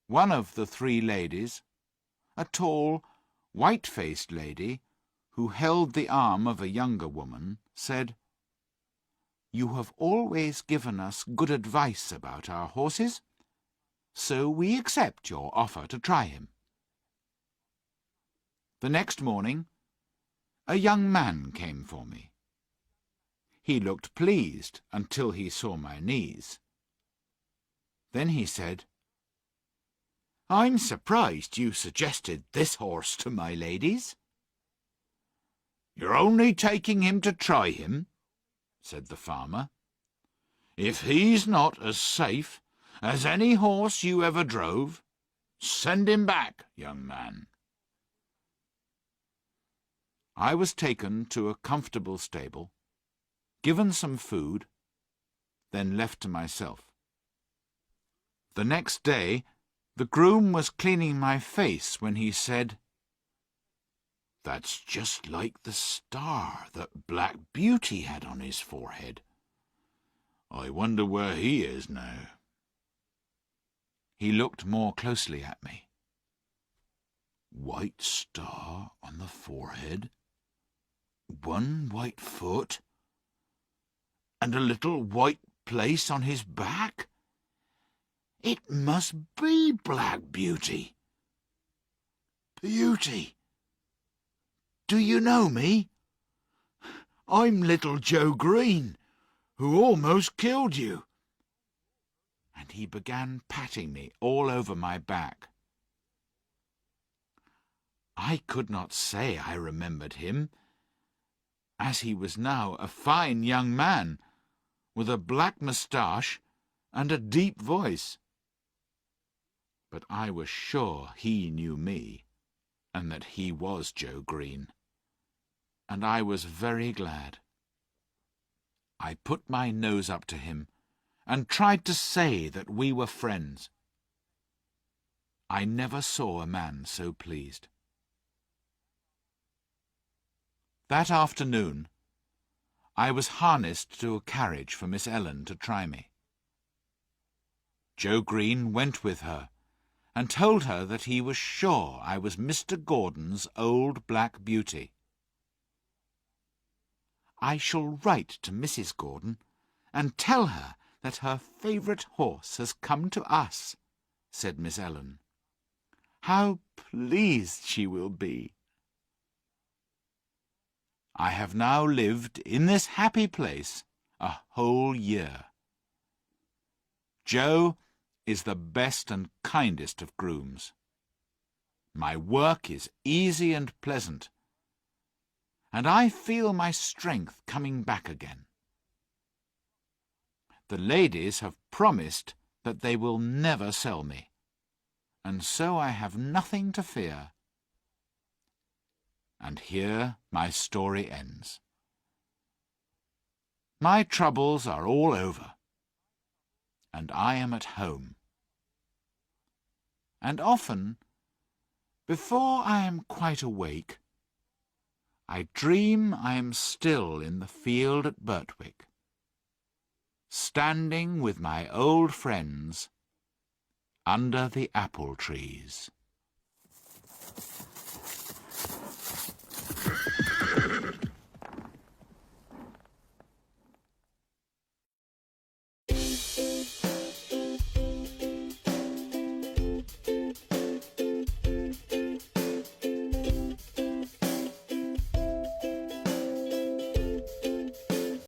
One of the 3 ladies, a tall, white-faced lady who held the arm of a younger woman, said, "You have always given us good advice about our horses, so we accept your offer to try him." The next morning, a young man came for me. He looked pleased until he saw my knees. Then he said, "I'm surprised you suggested this horse to my ladies." "You're only taking him to try him," said the farmer. "If he's not as safe as any horse you ever drove, send him back, young man." I was taken to a comfortable stable, given some food, then left to myself. The next day, the groom was cleaning my face when he said, "That's just like the star that Black Beauty had on his forehead. I wonder where he is now." He looked more closely at me. "White star on the forehead, one white foot, and a little white place on his back? It must be Black Beauty. Beauty, do you know me? I'm little Joe Green, who almost killed you." And he began patting me all over my back. I could not say I remembered him, as he was now a fine young man, with a black moustache and a deep voice. But I was sure he knew me, and that he was Joe Green, and I was very glad. I put my nose up to him, and tried to say that we were friends. I never saw a man so pleased. That afternoon, I was harnessed to a carriage for Miss Ellen to try me. Joe Green went with her, and told her that he was sure I was Mr. Gordon's old Black Beauty. "I shall write to Mrs. Gordon, and tell her that her favourite horse has come to us," said Miss Ellen. "How pleased she will be!" I have now lived in this happy place a whole year. Joe is the best and kindest of grooms. My work is easy and pleasant, and I feel my strength coming back again. The ladies have promised that they will never sell me, and so I have nothing to fear. And here my story ends. My troubles are all over, and I am at home. And often, before I am quite awake, I dream I am still in the field at Birtwick, standing with my old friends under the apple trees.